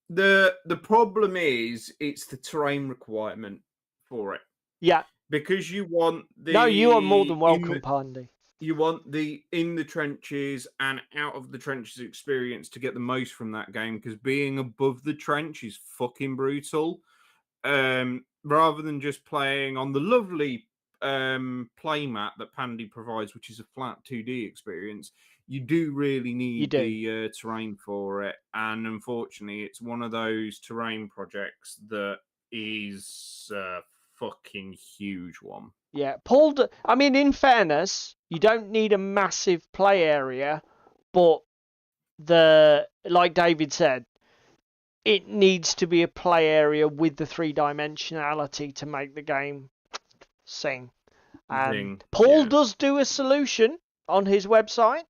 that. The problem is it's the terrain requirement for it. Yeah. Because you want the... No, you are more than welcome, Pandy. You want the in the trenches and out of the trenches experience to get the most from that game, because being above the trench is fucking brutal. Rather than just playing on the lovely play mat that Pandy provides, which is a flat 2D experience, you do really need the terrain for it. And unfortunately, it's one of those terrain projects that is a fucking huge one. Yeah, I mean, in fairness, you don't need a massive play area, but like David said, it needs to be a play area with the 3-dimensionality to make the game sing. Paul does do a solution on his website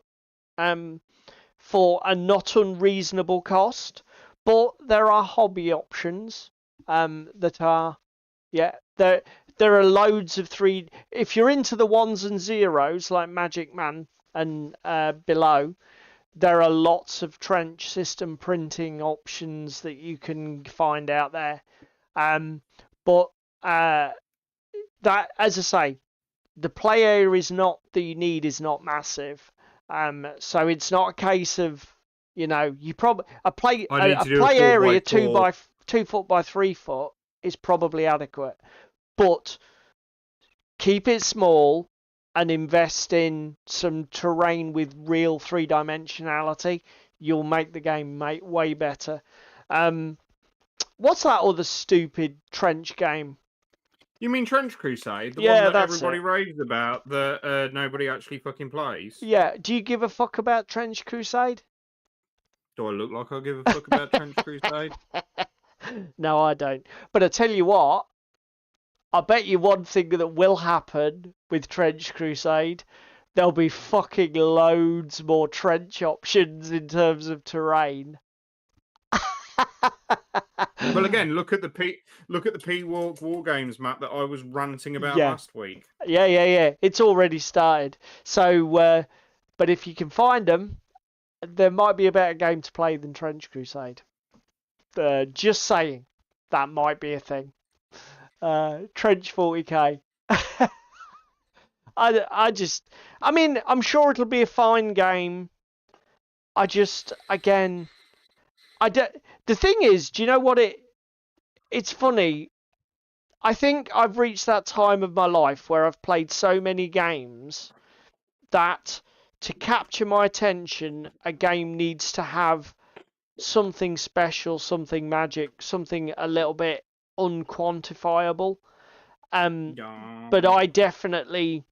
for a not unreasonable cost, but there are hobby options that are, there are loads of if you're into the ones and zeros like Magic Man and below, there are lots of trench system printing options that you can find out there. But that, as I say, the play area that you need is not massive. So it's not a case of, you probably a play area 2 foot by 3 foot is probably adequate. But keep it small and invest in some terrain with real 3-dimensionality. You'll make the game way better. What's that other stupid trench game? You mean Trench Crusade? The one that everybody raves about that nobody actually fucking plays? Yeah. Do you give a fuck about Trench Crusade? Do I look like I give a fuck about Trench Crusade? No, I don't. But I tell you what, I bet you one thing that will happen with Trench Crusade, there'll be fucking loads more trench options in terms of terrain. Well, again, look at the P-Walk War Games map that I was ranting about last week. Yeah. It's already started. So, but if you can find them, there might be a better game to play than Trench Crusade. Just saying, that might be a thing. Trench 40k. I mean, I'm sure it'll be a fine game. The thing is, do you know what it's funny. I think I've reached that time of my life where I've played so many games that to capture my attention, a game needs to have something special, something magic, something a little bit unquantifiable. But I definitely,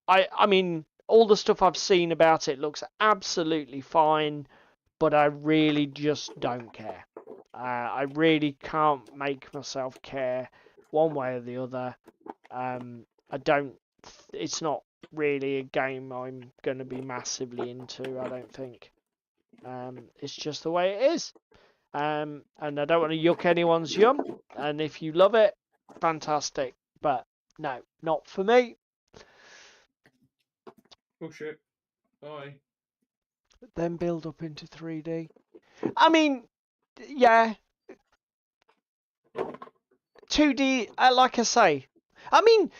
I mean, all the stuff I've seen about it looks absolutely fine, but I really just don't care. I really can't make myself care one way or the other. It's not really a game I'm going to be massively into, I don't think. It's just the way it is. And I don't want to yuck anyone's yum. And if you love it, fantastic. But no, not for me. Oh shit. Bye. Then build up into 3D. I mean, yeah. 2D, like I say. I mean,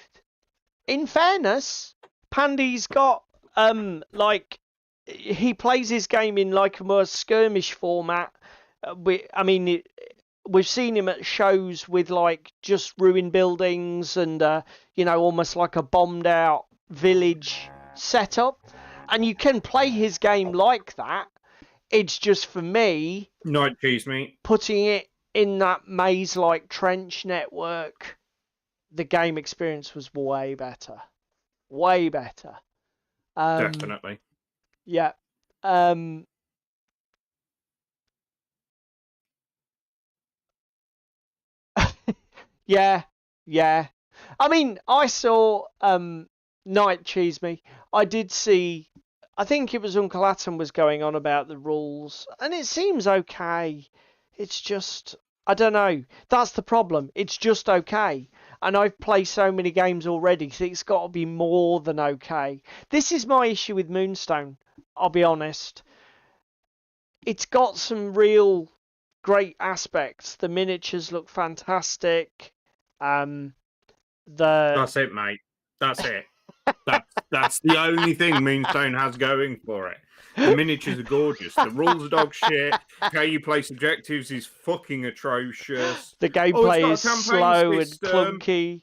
in fairness, Pandy's got, he plays his game in like a more skirmish format. We've seen him at shows with like just ruined buildings and almost like a bombed out village setup, and you can play his game like that. It's just for me, night cheese meat, putting it in that maze-like trench network. The game experience was way better. Definitely. Yeah. Yeah, yeah. I mean, I saw Night Cheese Me. I did see. I think it was Uncle Atom was going on about the rules, and it seems okay. It's just I don't know. That's the problem. It's just okay, and I've played so many games already, so it's got to be more than okay. This is my issue with Moonstone. I'll be honest. It's got some real great aspects. The miniatures look fantastic. Um, the That's it, mate. That's it. That's the only thing Moonstone has going for it. The miniatures are gorgeous. The rules are dog shit. How you place objectives is fucking atrocious. the Oh, it's gameplay got a is campaign slow and system. clunky.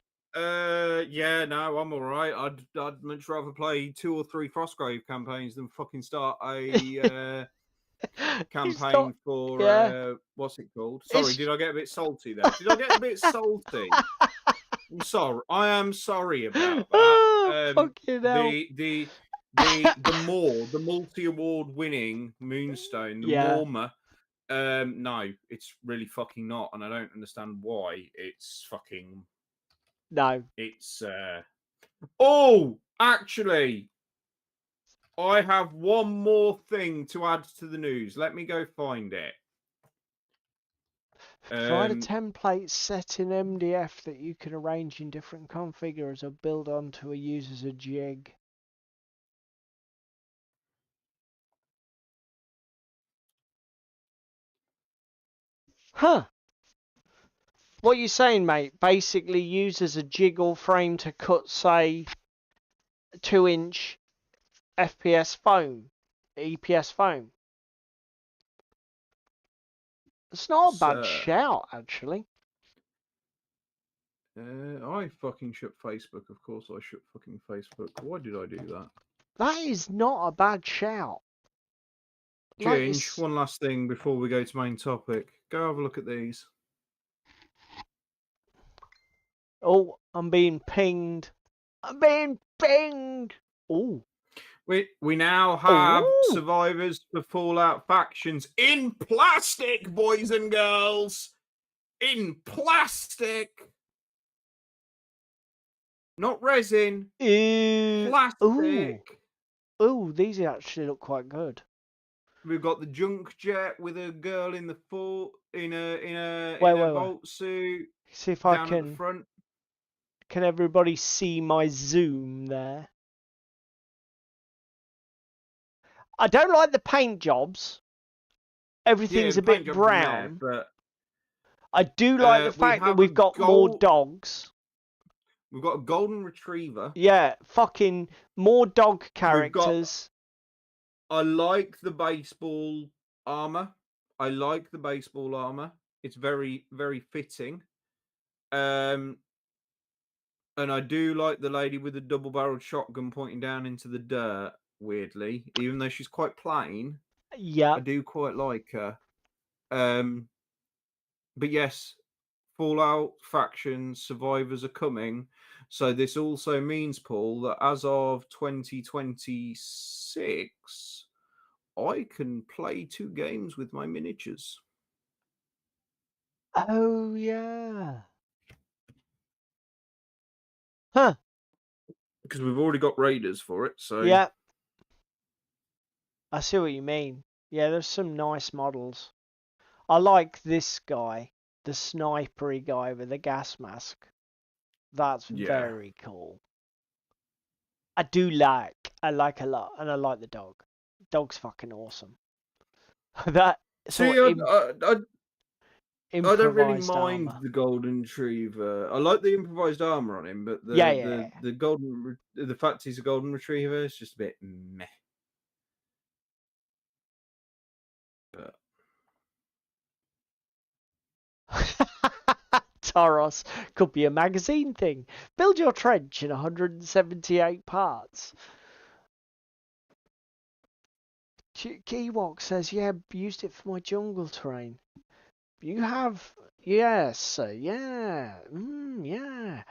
Yeah, no, I'm all right. I'd much rather play 2 or 3 Frostgrave campaigns than fucking start a It's campaign not. for Yeah. what's it called? Sorry, It's did I get a bit salty there? Did I get a bit salty? I'm sorry. I am sorry about that. oh fucking hell. The multi-award winning Moonstone, the Yeah. Morma. No, it's really fucking not, and I don't understand why. It's fucking. No. It's. Oh, actually, I have one more thing to add to the news. Let me go find it. Provide a template set in MDF that you can arrange in different configures or build onto a user's a jig. Huh. What are you saying, mate? Basically uses a jiggle frame to cut, say, 2-inch FPS foam, EPS foam. It's not a bad So, shout, actually. I fucking shut Facebook. Of course, I shut fucking Facebook. Why did I do that? That is not a bad shout. Like Ginge, it's... one last thing before we go to main topic. Go have a look at these. Oh, I'm being pinged. I'm being pinged. Oh. We now have Oh. survivors for Fallout factions in plastic, boys and girls. In plastic. Not resin. Plastic. Ooh. Ooh, these actually look quite good. We've got the junk jet with a girl in the in a Wait. vault suit See if I down at the front. can everybody see my zoom there? I don't like the paint jobs. Everything's Yeah, a the paint bit job's in there, brown. but I do like the we fact that have a we've got more dogs. We've got a golden retriever. Yeah, fucking more dog We've got. characters. I like the baseball armor. It's very, very fitting. And I do like the lady with the double-barreled shotgun pointing down into the dirt. Weirdly, even though she's quite plain, Yeah. I do quite like her. But yes, Fallout faction survivors are coming. So this also means, Paul, that as of 2026, I can play 2 games with my miniatures. Oh yeah. Huh. Because we've already got raiders for it. So Yeah. I see what you mean. Yeah, there's some nice models. I like this guy, the snipery guy with the gas mask. That's yeah. very cool. I like a lot, and I like the dog. Dog's fucking awesome. That See, sort of I don't really improvised mind armor. the golden retriever. I like the improvised armor on him, but Yeah. the fact he's a golden retriever is just a bit meh. But... Taros could be a magazine thing. Build your trench in 178 parts. Keywalk says, yeah, used it for my jungle terrain. You have, yes, yeah, yeah,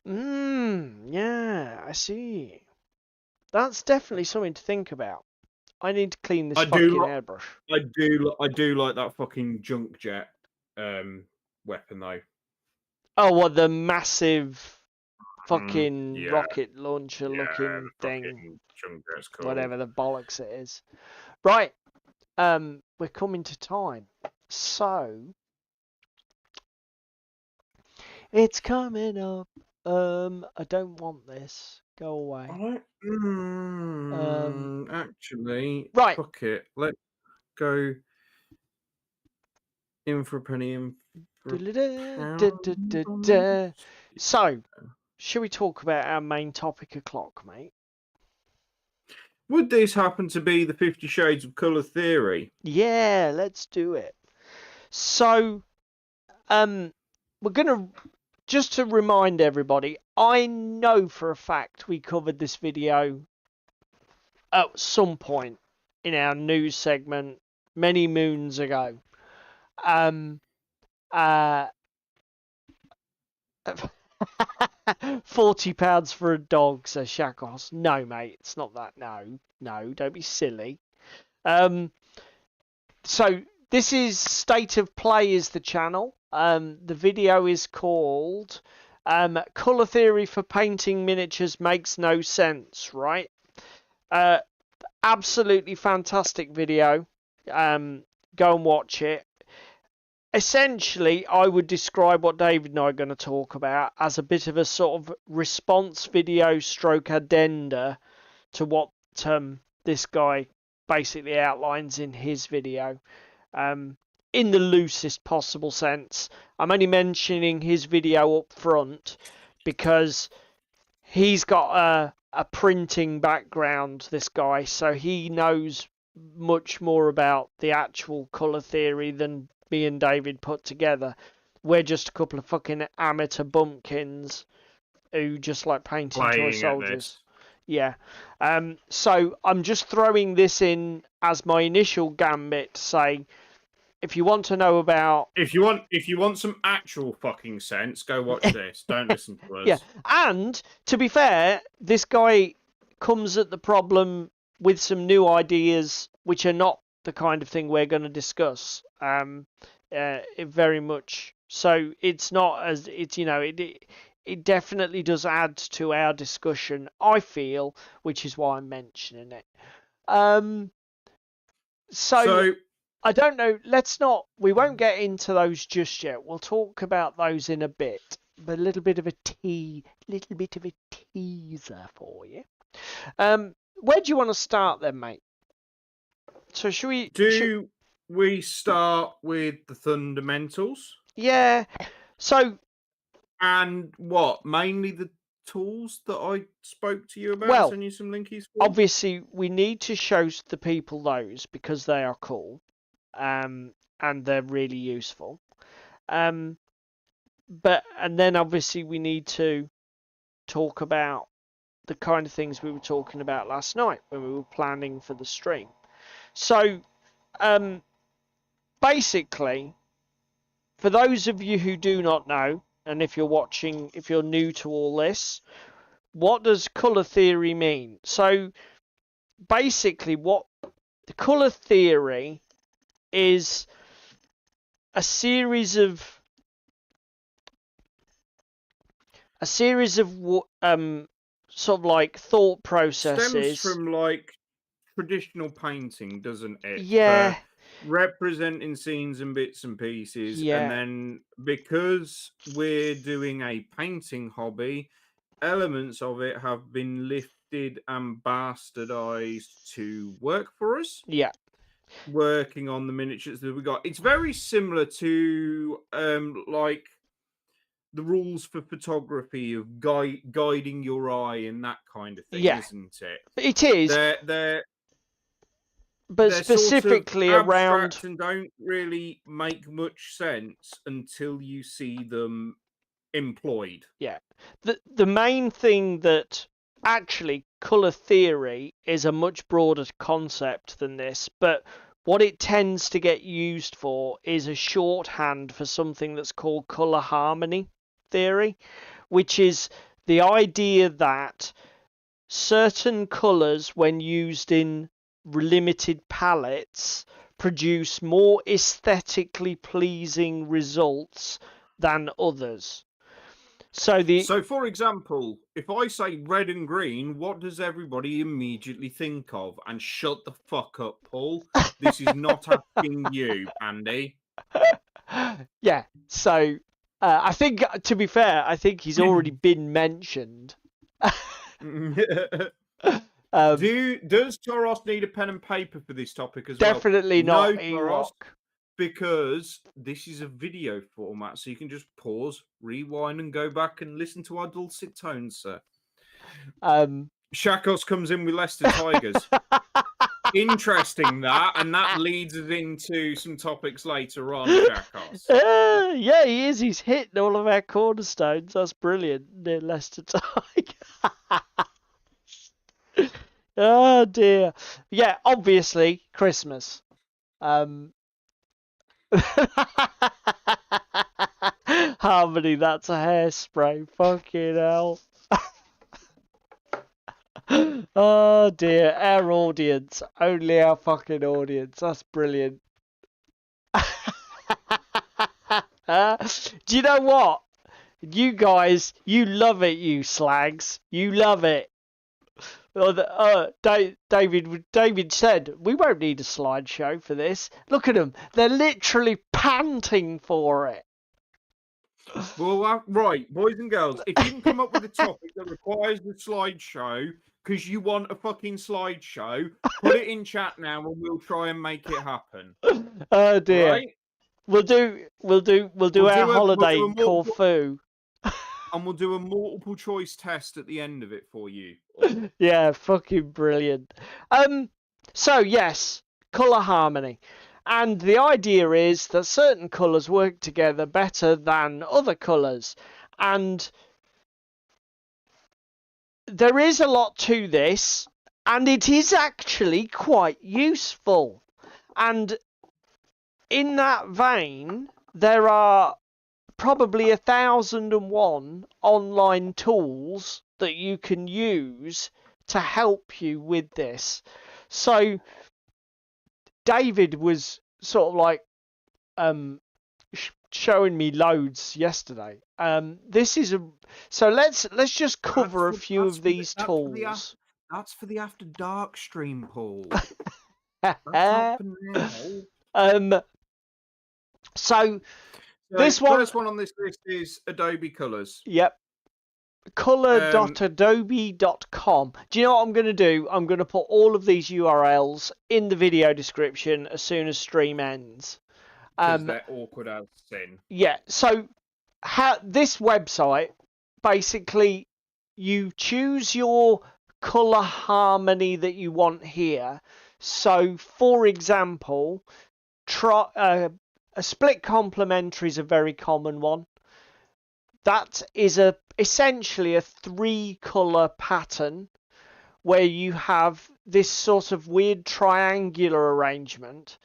yeah, I see. That's definitely something to think about. I need to clean this I fucking do. airbrush. I do like that fucking junk jet weapon though. Oh, what, the massive fucking Yeah, rocket launcher yeah, looking the thing, fucking junk jet's cool. whatever the bollocks it is. Right, we're coming to time. So, it's coming up. I don't want this. Go away. Actually, Right. fuck it. Let's go in for a penny, in for a pound. So, shall we talk about our main topic o'clock, mate? Would this happen to be the 50 Shades of Colour theory? Yeah, let's do it. So, we're gonna, just to remind everybody, I know for a fact we covered this video at some point in our news segment many moons ago. Uh, £40 for a dog, says Shakos. No, mate, it's not that. No, don't be silly. So this is State of Play is the channel. The video is called Colour Theory for Painting Miniatures Makes No Sense, right? Absolutely fantastic video. Go and watch it. Essentially, I would describe what David and I are going to talk about as a bit of a sort of response video stroke addenda to what this guy basically outlines in his video, in the loosest possible sense. I'm only mentioning his video up front because he's got a printing background, this guy, so he knows much more about the actual colour theory than me and David put together. We're just a couple of fucking amateur bumpkins who just like painting toy soldiers. Yeah. So I'm just throwing this in as my initial gambit to say, if you want to know about, if you want some actual fucking sense, go watch this. Don't listen to us. yeah. And to be fair, this guy comes at the problem with some new ideas, which are not the kind of thing we're going to discuss. Very much. So it's not as it's it definitely does add to our discussion, I feel, which is why I'm mentioning it. So I don't know. We won't get into those just yet. We'll talk about those in a bit. But a little bit of a teaser for you. Where do you want to start then, mate? So should we we start with the fundamentals? Yeah. So, and what? Mainly the tools that I spoke to you about. Well, send you some linkies for? Obviously, we need to show the people those because they are cool, and they're really useful. And then obviously we need to talk about the kind of things we were talking about last night when we were planning for the stream. So, basically, for those of you who do not know, and if you're new to all this, what does colour theory mean? So, basically, what the colour theory is a series of sort of like thought processes. Stems from like traditional painting, doesn't it? Yeah. Representing scenes and bits and pieces. Yeah. And then because we're doing a painting hobby, elements of it have been lifted and bastardized to work for us. Yeah. Working on the miniatures that we got. It's very similar to like the rules for photography of guiding your eye and that kind of thing, isn't it? It is. But they're specifically sort of around and don't really make much sense until you see them employed. Yeah. The main thing that actually colour theory is a much broader concept than this, but what it tends to get used for is a shorthand for something that's called colour harmony theory, which is the idea that certain colours, when used in limited palettes, produce more aesthetically pleasing results than others. So for example, if I say red and green, what does everybody immediately think of? And shut the fuck up, Paul. This is not asking you, Andy. yeah. So I think, to be fair, I think he's already been mentioned. Does Toros need a pen and paper for this topic as Definitely well? not No, Toros, E-Rock. because this is a video format, so you can just pause, rewind, and go back and listen to our dulcet tones, sir. Shakos comes in with Leicester Tigers. Interesting that, and that leads us into some topics later on, Shakos. Yeah, he is. He's hitting all of our cornerstones. That's brilliant. Near Leicester Tigers. Oh dear. Yeah, obviously Christmas. Harmony, that's a hairspray. Fucking hell. Oh dear, our audience. Only our fucking audience. That's brilliant. Do you know what? You guys, you love it, you slags. You love it. David said, we won't need a slideshow for this. Look at them. They're literally panting for it. Well, right, boys and girls, if you can come up with a topic that requires the slideshow because you want a fucking slideshow, put it in chat now and we'll try and make it happen. Oh dear. Right? We'll do our holiday in Corfu. And we'll do a multiple choice test at the end of it for you. Yeah, fucking brilliant. So yes, colour harmony. And the idea is that certain colours work together better than other colours. And there is a lot to this, and it is actually quite useful. And in that vein, there are probably 1,001 online tools that you can use to help you with this. So David was sort of like showing me loads yesterday. This is so let's just cover a few of these tools. That's for the After Dark stream, Paul. That's not for now. So this first one on this list is Adobe Colors. Yep. Color.adobe.com. Do you know what I'm going to do? I'm going to put all of these URLs in the video description as soon as stream ends. Because they're awkward as sin. Yeah. So this website, basically, you choose your color harmony that you want here. So, for example, a split complementary is a very common one. That is essentially a 3-colour pattern where you have this sort of weird triangular arrangement.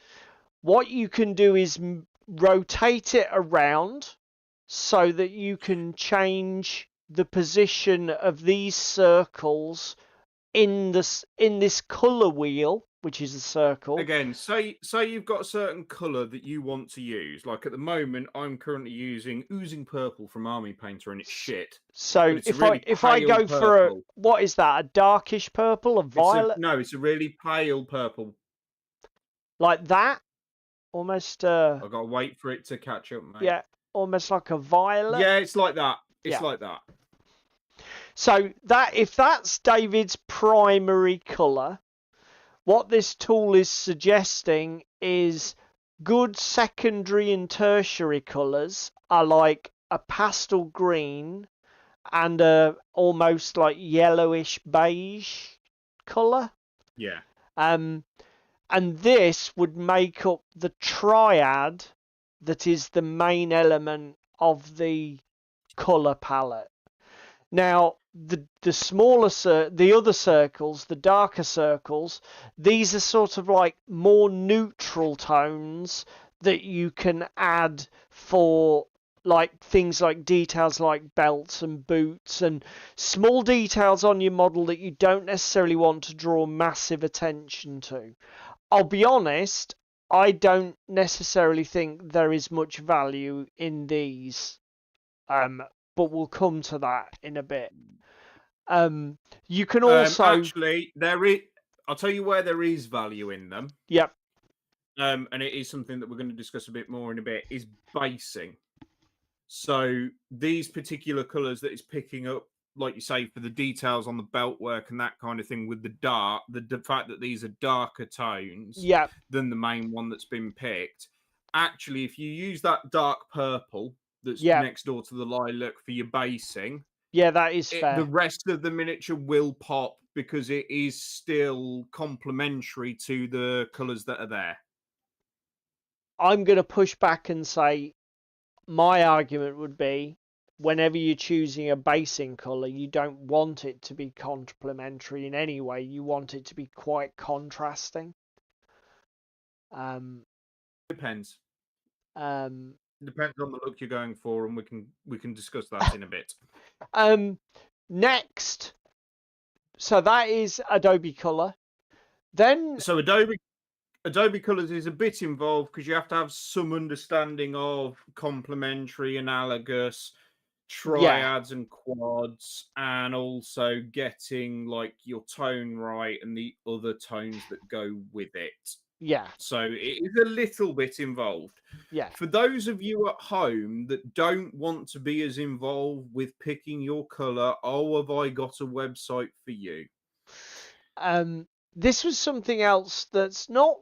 What you can do is rotate it around so that you can change the position of these circles in this colour wheel, which is a circle. Again, say you've got a certain colour that you want to use. Like at the moment, I'm currently using Oozing Purple from Army Painter, and it's shit. So if I go for what is that? A darkish purple, a violet? No, it's a really pale purple. Like that, almost. I've got to wait for it to catch up, mate. Yeah, almost like a violet. Yeah, it's like that. It's like that. So if that's David's primary colour, what this tool is suggesting is good secondary and tertiary colours are like a pastel green and a almost like yellowish beige colour. Yeah. And this would make up the triad that is the main element of the colour palette. Now, the other circles, the darker circles, these are sort of like more neutral tones that you can add for like things like details like belts and boots and small details on your model that you don't necessarily want to draw massive attention to. I'll be honest, I don't necessarily think there is much value in these, but we'll come to that in a bit. You can also actually there is. I'll tell you where there is value in them. Yep. And it is something that we're going to discuss a bit more in a bit. Is basing. So these particular colours that it's picking up, like you say, for the details on the belt work and that kind of thing, with the fact that these are darker tones Yep. than the main one that's been picked. Actually, if you use that dark purple that's Yep. next door to the lilac for your basing, Yeah, that is fair. the rest of the miniature will pop because it is still complementary to the colours that are there. I'm going to push back and say my argument would be whenever you're choosing a basing colour, you don't want it to be complementary in any way. You want it to be quite contrasting. Depends. Depends on the look you're going for, and we can discuss that in a bit. Next, so that is Adobe Color. Then so Adobe Colors is a bit involved because you have to have some understanding of complementary, analogous, triads and quads, and also getting like your tone right and the other tones that go with it. Yeah. So it is a little bit involved. Yeah. For those of you at home that don't want to be as involved with picking your color, oh, have I got a website for you? This was something else that's not.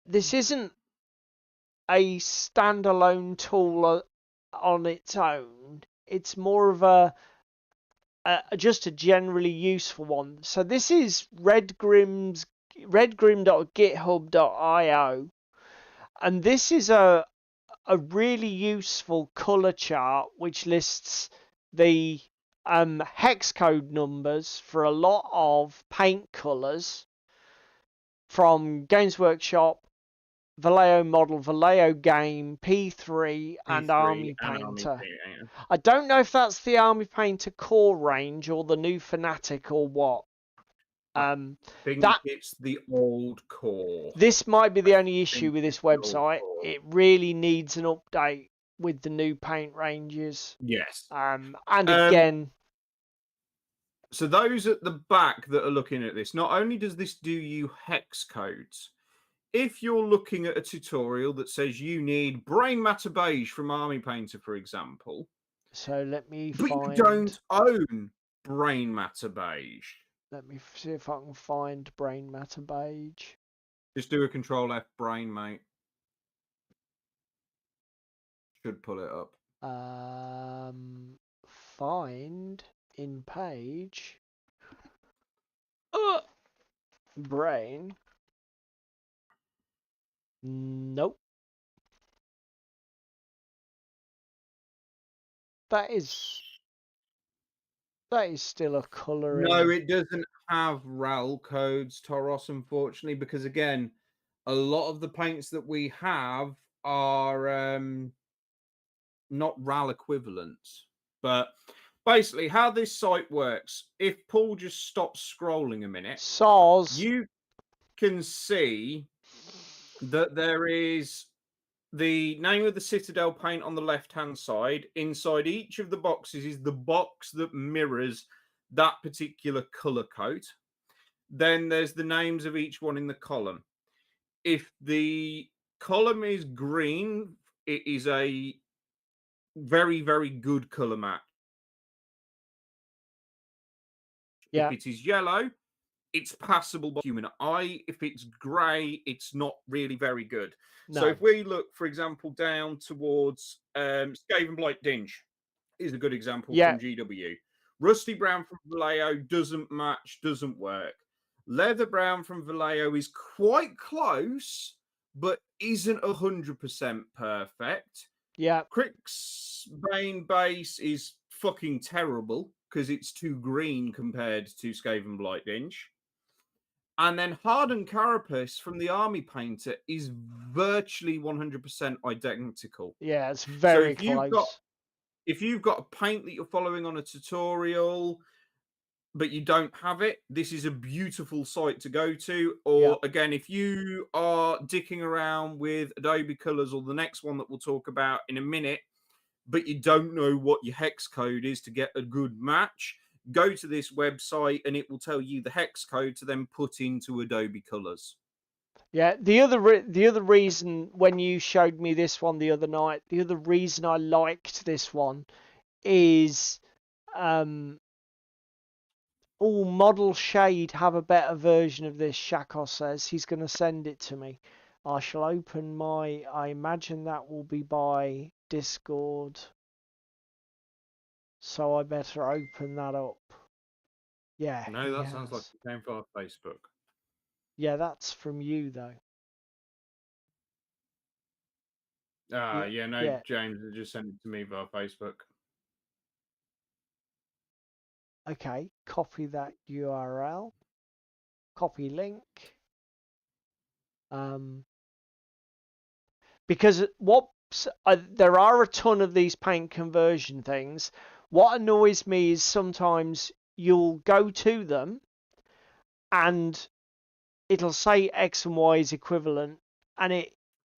This isn't a standalone tool on its own. It's more of just a generally useful one. So this is redgrim.github.io, and this is a really useful color chart which lists the hex code numbers for a lot of paint colors from Games Workshop, Vallejo Model, Vallejo Game, P3, and Army Painter. I don't know if that's the Army Painter core range or the new Fanatic or what. I think it's the old core. This might be the only issue with this website. It really needs an update with the new paint ranges. Yes. And again... So those at the back that are looking at this, not only does this do you hex codes, if you're looking at a tutorial that says you need Brain Matter Beige from Army Painter, for example. So let me but find... you don't own Brain Matter Beige. Let me see if I can find Brain Matter Beige. Just do a Control F brain, mate. Should pull it up. Find in page. Brain. Nope. That is still a coloring. No, it doesn't have RAL codes, Toros, unfortunately, because again, a lot of the paints that we have are not RAL equivalents. But basically, how this site works, if Paul just stops scrolling a minute, you can see that there is the name of the Citadel paint on the left-hand side. Inside each of the boxes is the box that mirrors that particular color code. Then there's the names of each one in the column. If the column is green, it is a very, very good color match. Yeah. If it is yellow, it's passable by human eye. If it's grey, it's not really very good. No. So if we look, for example, down towards Skaven Blight Dinge is a good example from GW. Rusty Brown from Vallejo doesn't match, doesn't work. Leather Brown from Vallejo is quite close, but isn't 100% perfect. Yeah. Crick's Bane base is fucking terrible because it's too green compared to Skaven Blight Dinge. And then hardened carapace from the army painter is virtually 100% identical. Yeah, it's So very close. if you've got a paint that you're following on a tutorial, but you don't have it, this is a beautiful site to go to. Yeah. Or again, if you are dicking around with Adobe Colors or the next one that we'll talk about in a minute, but you don't know what your hex code is to get a good match, go to this website and it will tell you the hex code to then put into Adobe Colors. Yeah, the other reason when you showed me this one the other night, the other reason I liked this one is Model Shade have a better version of this. Shako says he's going to send it to me. I shall open my. I imagine that will be by Discord. So I better open that up. Yeah. No, that sounds like it came via Facebook. Yeah, that's from you though. Yeah. James has just sent it to me via Facebook. Okay, copy that URL. Copy link. Because there are a ton of these paint conversion things. What annoys me is sometimes you'll go to them and it'll say X and Y is equivalent, and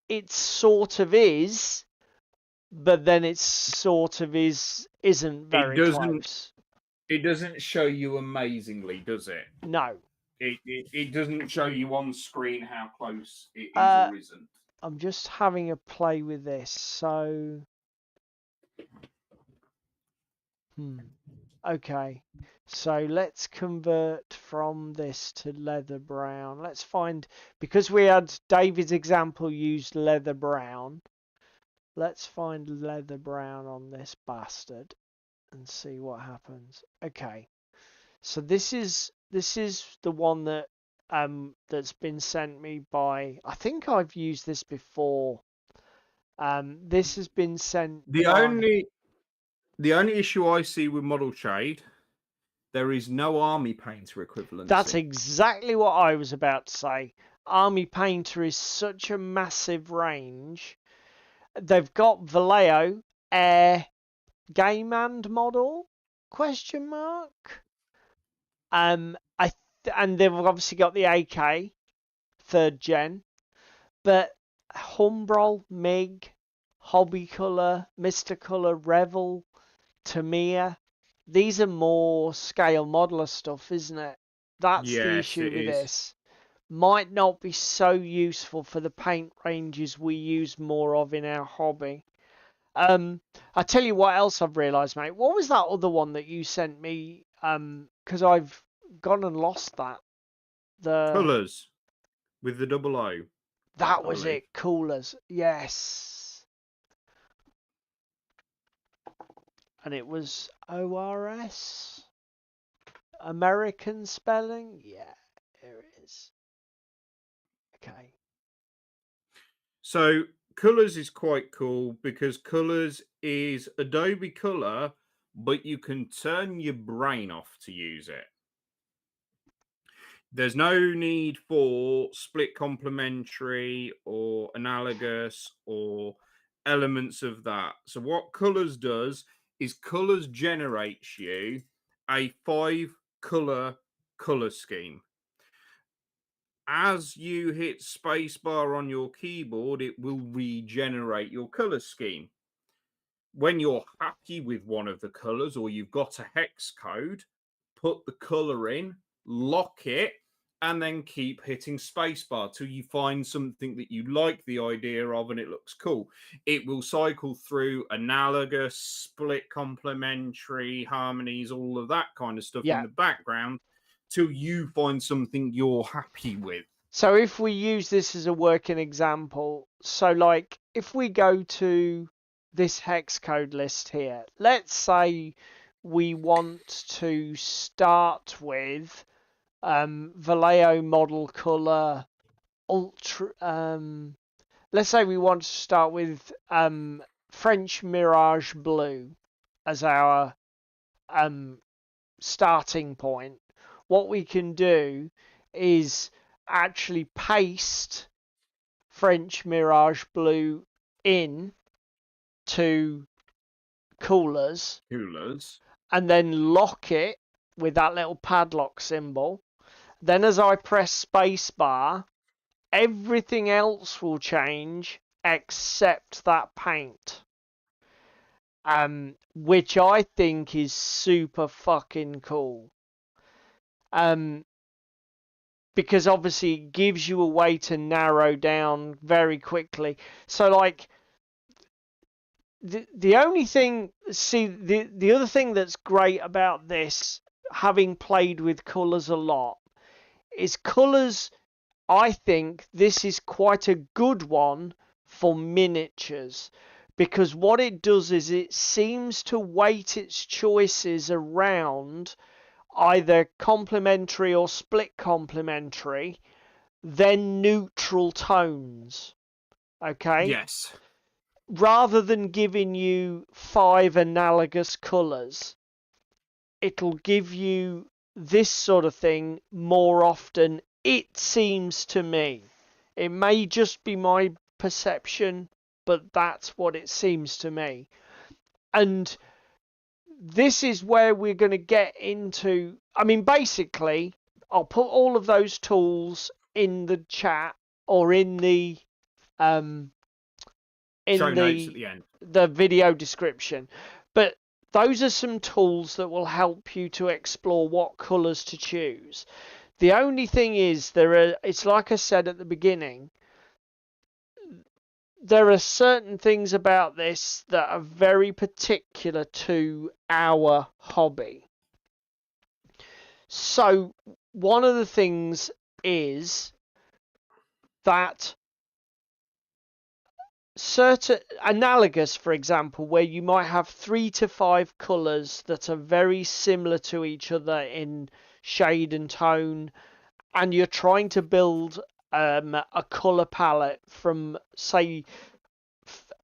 it sort of is, but then it sort of isn't very close. It doesn't show you amazingly, does it? No. It doesn't show you on screen how close it is or isn't. I'm just having a play with this. So, okay. So let's convert from this to leather brown. Let's find, because we had David's example used leather brown. Let's find leather brown on this bastard and see what happens. Okay. So this is the one that that's been sent me by, I think I've used this before. This has been sent the only issue I see with Model Shade, there is no Army Painter equivalency. That's exactly what I was about to say. Army Painter is such a massive range. They've got Vallejo Air Game and model ? And they've obviously got the AK 3rd gen, but Humbrol, MiG, Hobby Color, Mr. Color, Revel, Tamiya, these are more scale modeler stuff, isn't it? That's the issue with this. Might not be so useful for the paint ranges we use more of in our hobby. I tell you what else I've realised, mate. What was that other one that you sent me? Because I've gone and lost that. The Colours with the double O. That was it. Coolers. Yes. And it was ORS. American spelling. Yeah, there it is. Okay. So Colors is quite cool because Colors is Adobe Color, but you can turn your brain off to use it. There's no need for split complementary or analogous or elements of that. So what Colors does is Colors generates you a 5-color color scheme. As you hit spacebar on your keyboard, it will regenerate your color scheme. When you're happy with one of the colors or you've got a hex code, put the color in, lock it, and then keep hitting spacebar till you find something that you like the idea of and it looks cool. It will cycle through analogous, split complementary, harmonies, all of that kind of stuff in the background till you find something you're happy with. So if we use this as a working example, so like if we go to this hex code list here, let's say we want to start with Vallejo model color ultra. Let's say we want to start with French Mirage blue as our starting point. What we can do is actually paste French Mirage Blue in to coolers and then lock it with that little padlock symbol. Then as I press spacebar, everything else will change except that paint. Which I think is super fucking cool. Because obviously it gives you a way to narrow down very quickly. So like the only thing, see, the other thing that's great about this, having played with colours a lot, is colours. I think this is quite a good one for miniatures, because what it does is it seems to weight its choices around either complementary or split complementary, then neutral tones. Okay? Yes. Rather than giving you 5 analogous colours, it'll give you this sort of thing more often, it seems to me. It may just be my perception, but that's what it seems to me. And this is where we're going to get into, I mean, basically, I'll put all of those tools in the chat or in the show notes at the end. The video description. But those are some tools that will help you to explore what colours to choose. The only thing is, it's like I said at the beginning, there are certain things about this that are very particular to our hobby. So one of the things is that certain analogous, for example, where you might have 3 to 5 colours that are very similar to each other in shade and tone, and you're trying to build a colour palette from, say,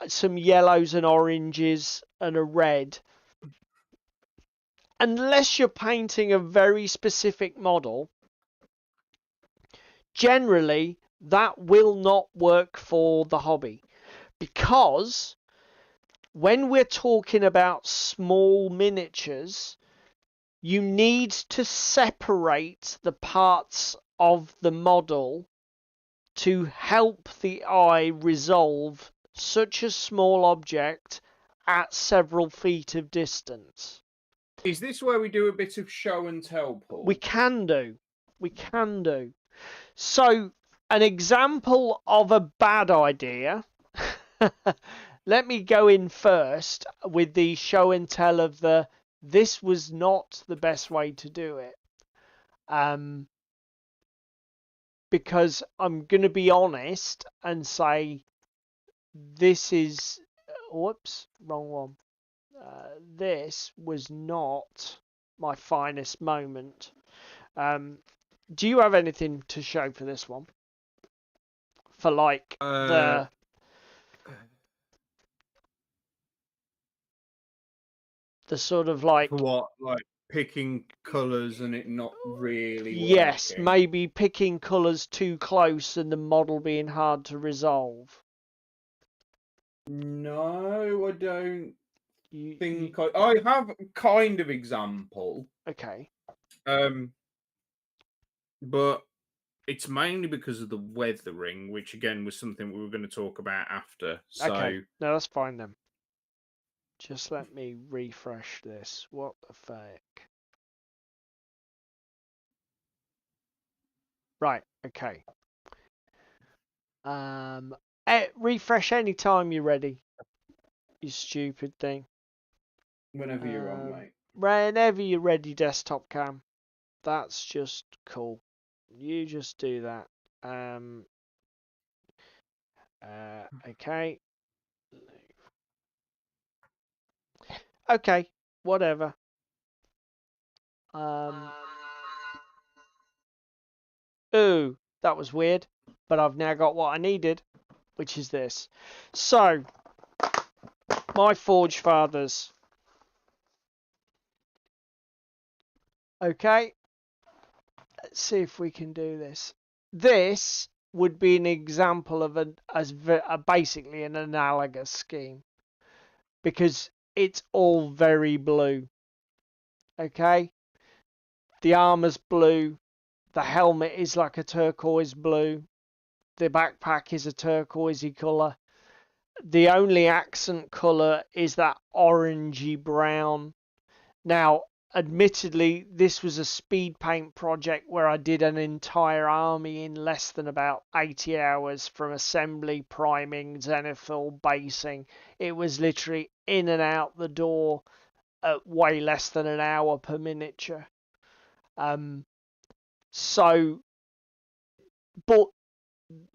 some yellows and oranges and a red. Unless you're painting a very specific model, generally that will not work for the hobby. Because when we're talking about small miniatures, you need to separate the parts of the model to help the eye resolve such a small object at several feet of distance. Is this where we do a bit of show and tell, Paul? We can do. We can do. So, an example of a bad idea. Let me go in first with the show and tell of this was not the best way to do it. Because I'm going to be honest and say this is... Whoops, wrong one. This was not my finest moment. Do you have anything to show for this one? For like the sort of like... What, like picking colours and it not really Yes, working? maybe picking colours too close and the model being hard to resolve. No, I don't think I have a kind of example. Okay. But it's mainly because of the weathering, which again was something we were going to talk about after. So Okay, no, that's fine then. Just let me refresh this. What the fuck? Right, okay. Refresh anytime you're ready. You stupid thing. whenever you're on, mate. Whenever you're ready, desktop cam. That's just cool. You just do that. Okay. Okay, whatever. Ooh, that was weird. But I've now got what I needed, which is this. So, my Forge Fathers. Okay. let's see if we can do this. This would be an example of basically an analogous scheme, because it's all very blue. Okay, the armor's blue, the helmet is like a turquoise blue, the backpack is a turquoisey colour. The only accent colour is that orangey brown. Now, admittedly, this was a speed paint project where I did an entire army in less than about 80 hours, from assembly, priming, zenithal, basing. It was literally in and out the door at way less than an hour per miniature. So, but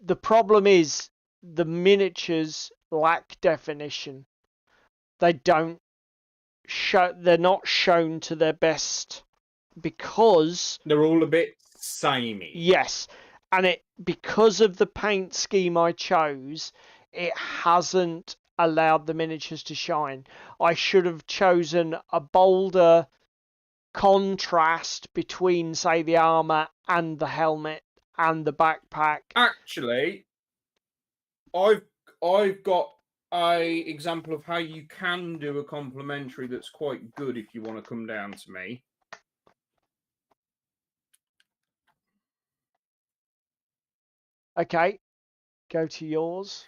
the problem is the miniatures lack definition. They don't show, they're not shown to their best because they're all a bit samey. Yes, and because of the paint scheme I chose, it hasn't allowed the miniatures to shine. I should have chosen a bolder contrast between, say, the armor and the helmet and the backpack. Actually, I've got a example of how you can do a complimentary that's quite good if you want to come down to me. Okay, go to yours.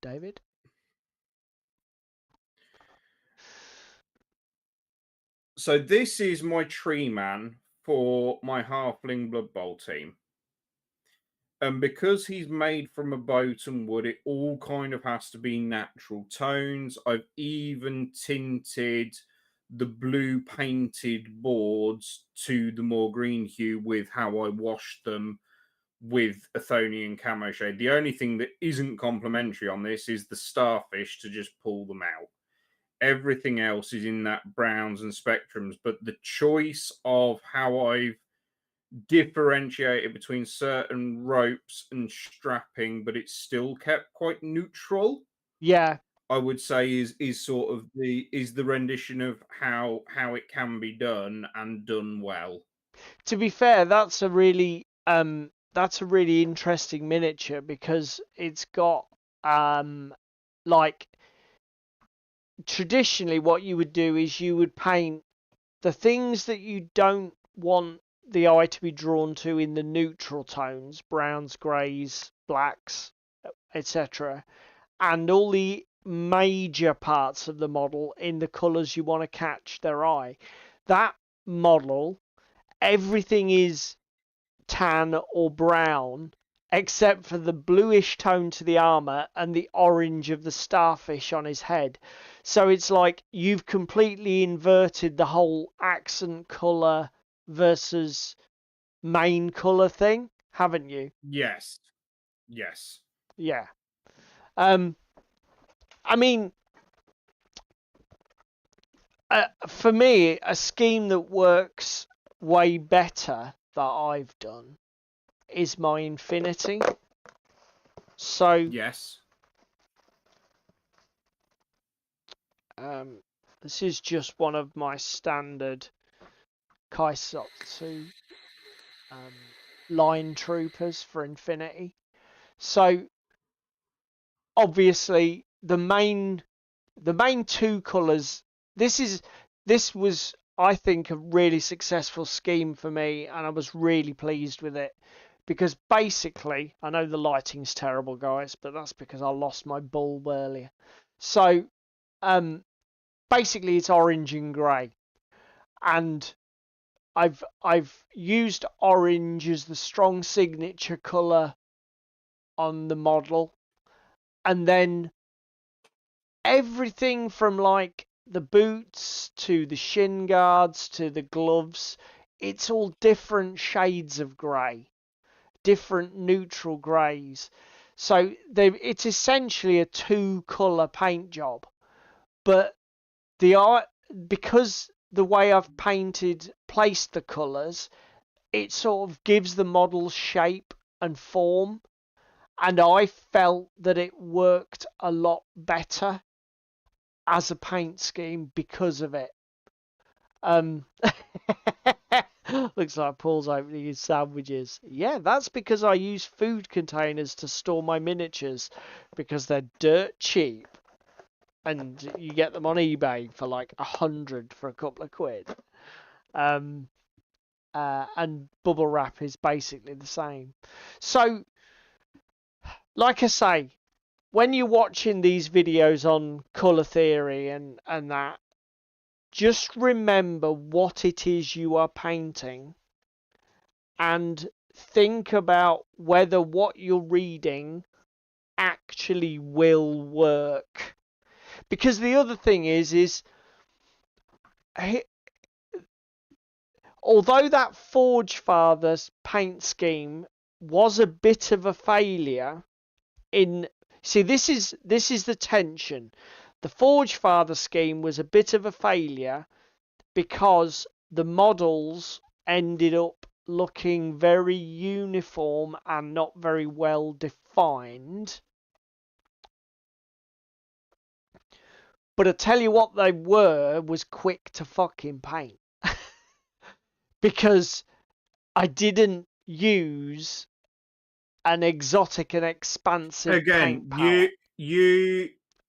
David. So this is my tree man for my Halfling Blood Bowl team. And because he's made from a boat and wood, it all kind of has to be natural tones. I've even tinted the blue painted boards to the more green hue with how I washed them with Athonian camo shade. The only thing that isn't complimentary on this is the starfish to just pull them out. Everything else is in that browns and spectrums, but the choice of how I've differentiated between certain ropes and strapping, but it's still kept quite neutral. Yeah, I would say is sort of the rendition of how it can be done and done well. to be fair, that's a really interesting miniature, because it's got like, traditionally what you would do is you would paint the things that you don't want the eye to be drawn to in the neutral tones, browns, greys, blacks, etc., and all the major parts of the model in the colours you want to catch their eye. That model, everything is tan or brown except for the bluish tone to the armor and the orange of the starfish on his head. So it's like you've completely inverted the whole accent color versus main color thing, haven't you? Yes. Yes. Yeah. I mean, for me, a scheme that works way better that I've done is my Infinity. So Yes. This is just one of my standard Kaisotsu line troopers for Infinity. So obviously the main two colours. This was, I think, a really successful scheme for me, and I was really pleased with it, because basically, I know the lighting's terrible, guys, but that's because I lost my bulb earlier. So basically it's orange and grey, and I've used orange as the strong signature colour on the model, and then everything from like the boots to the shin guards to the gloves, it's all different shades of grey, different neutral greys. So it's essentially a 2-colour paint job, but the art, because the way I've placed the colours, it sort of gives the model shape and form, and I felt that it worked a lot better as a paint scheme because of it. Looks like Paul's opening his sandwiches. Yeah, that's because I use food containers to store my miniatures because they're dirt cheap. And you get them on eBay for like 100 for a couple of quid. And bubble wrap is basically the same. So, like I say, when you're watching these videos on colour theory and that, just remember what it is you are painting and think about whether what you're reading actually will work. Because the other thing is although that Forge Father's paint scheme was a bit of a failure see, this is the tension. The Forge Father scheme was a bit of a failure because the models ended up looking very uniform and not very well defined. But I tell you what they was quick to fucking paint. Because I didn't use an exotic and expansive paint palette.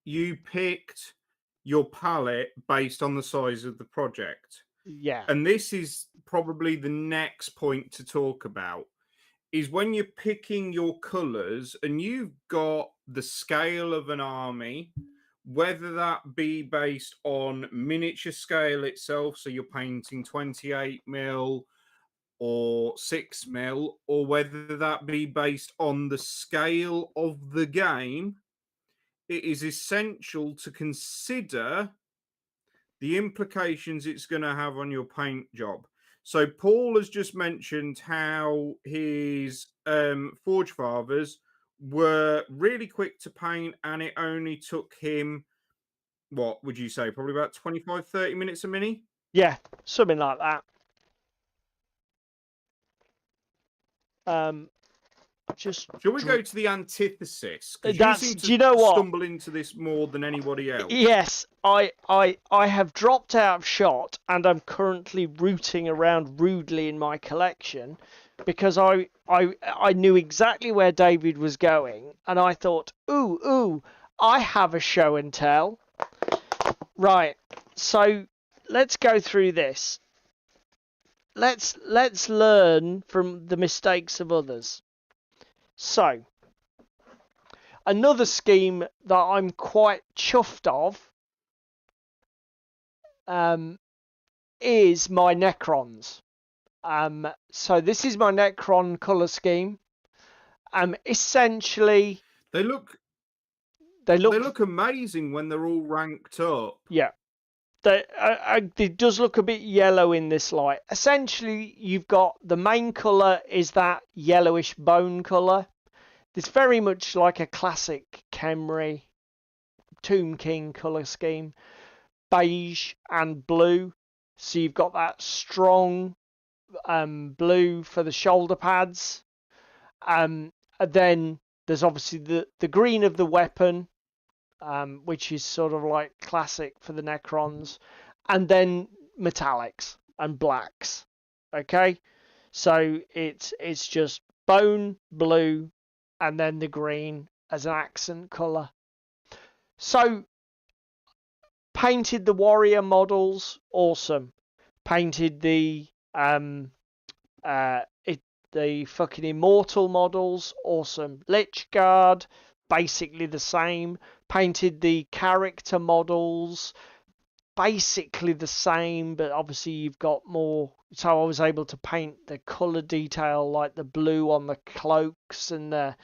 you picked your palette based on the size of the project. Yeah. And this is probably the next point to talk about, is when you're picking your colors and you've got the scale of an army, whether that be based on miniature scale itself, so you're painting 28 mil or 6 mil, or whether that be based on the scale of the game, it is essential to consider the implications it's going to have on your paint job. So Paul has just mentioned how his Forge Fathers were really quick to paint, and it only took him, what would you say, probably about 25, 30 minutes a mini? Yeah, something like that. Shall we go to the antithesis? Because you seem to do you know what? stumble into this more than anybody else. Yes, I have dropped out of shot and I'm currently rooting around rudely in my collection because I knew exactly where David was going and I thought, ooh, I have a show and tell. Right, so let's go through this. Let's learn from the mistakes of others. So, another scheme that I'm quite chuffed of is my Necrons. So this is my Necron colour scheme. Essentially, they look amazing when they're all ranked up. Yeah. It does look a bit yellow in this light. Essentially, you've got the main colour is that yellowish bone colour. It's very much like a classic Khemri Tomb King colour scheme. Beige and blue. So you've got that strong blue for the shoulder pads. And then there's obviously the green of the weapon, which is sort of like classic for the Necrons, and then metallics and blacks. Okay, so it's just bone, blue, and then the green as an accent colour. So painted the warrior models, awesome. Painted the fucking immortal models, awesome. Lich Guard, basically the same. Painted the character models, basically the same, but obviously you've got more. So I was able to paint the colour detail, like the blue on the cloaks and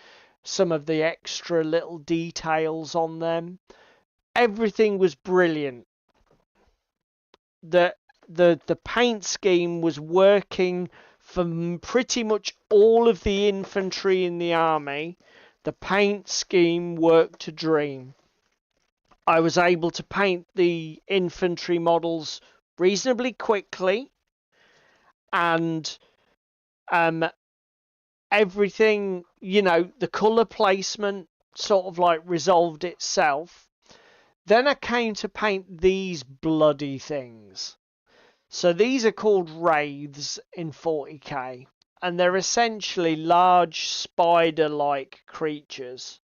some of the extra little details on them. Everything was brilliant. The paint scheme was working for pretty much all of the infantry in the army. The paint scheme worked a dream. I was able to paint the infantry models reasonably quickly, and everything, the colour placement sort of like resolved itself. Then I came to paint these bloody things. So these are called wraiths in 40k, and they're essentially large spider-like creatures.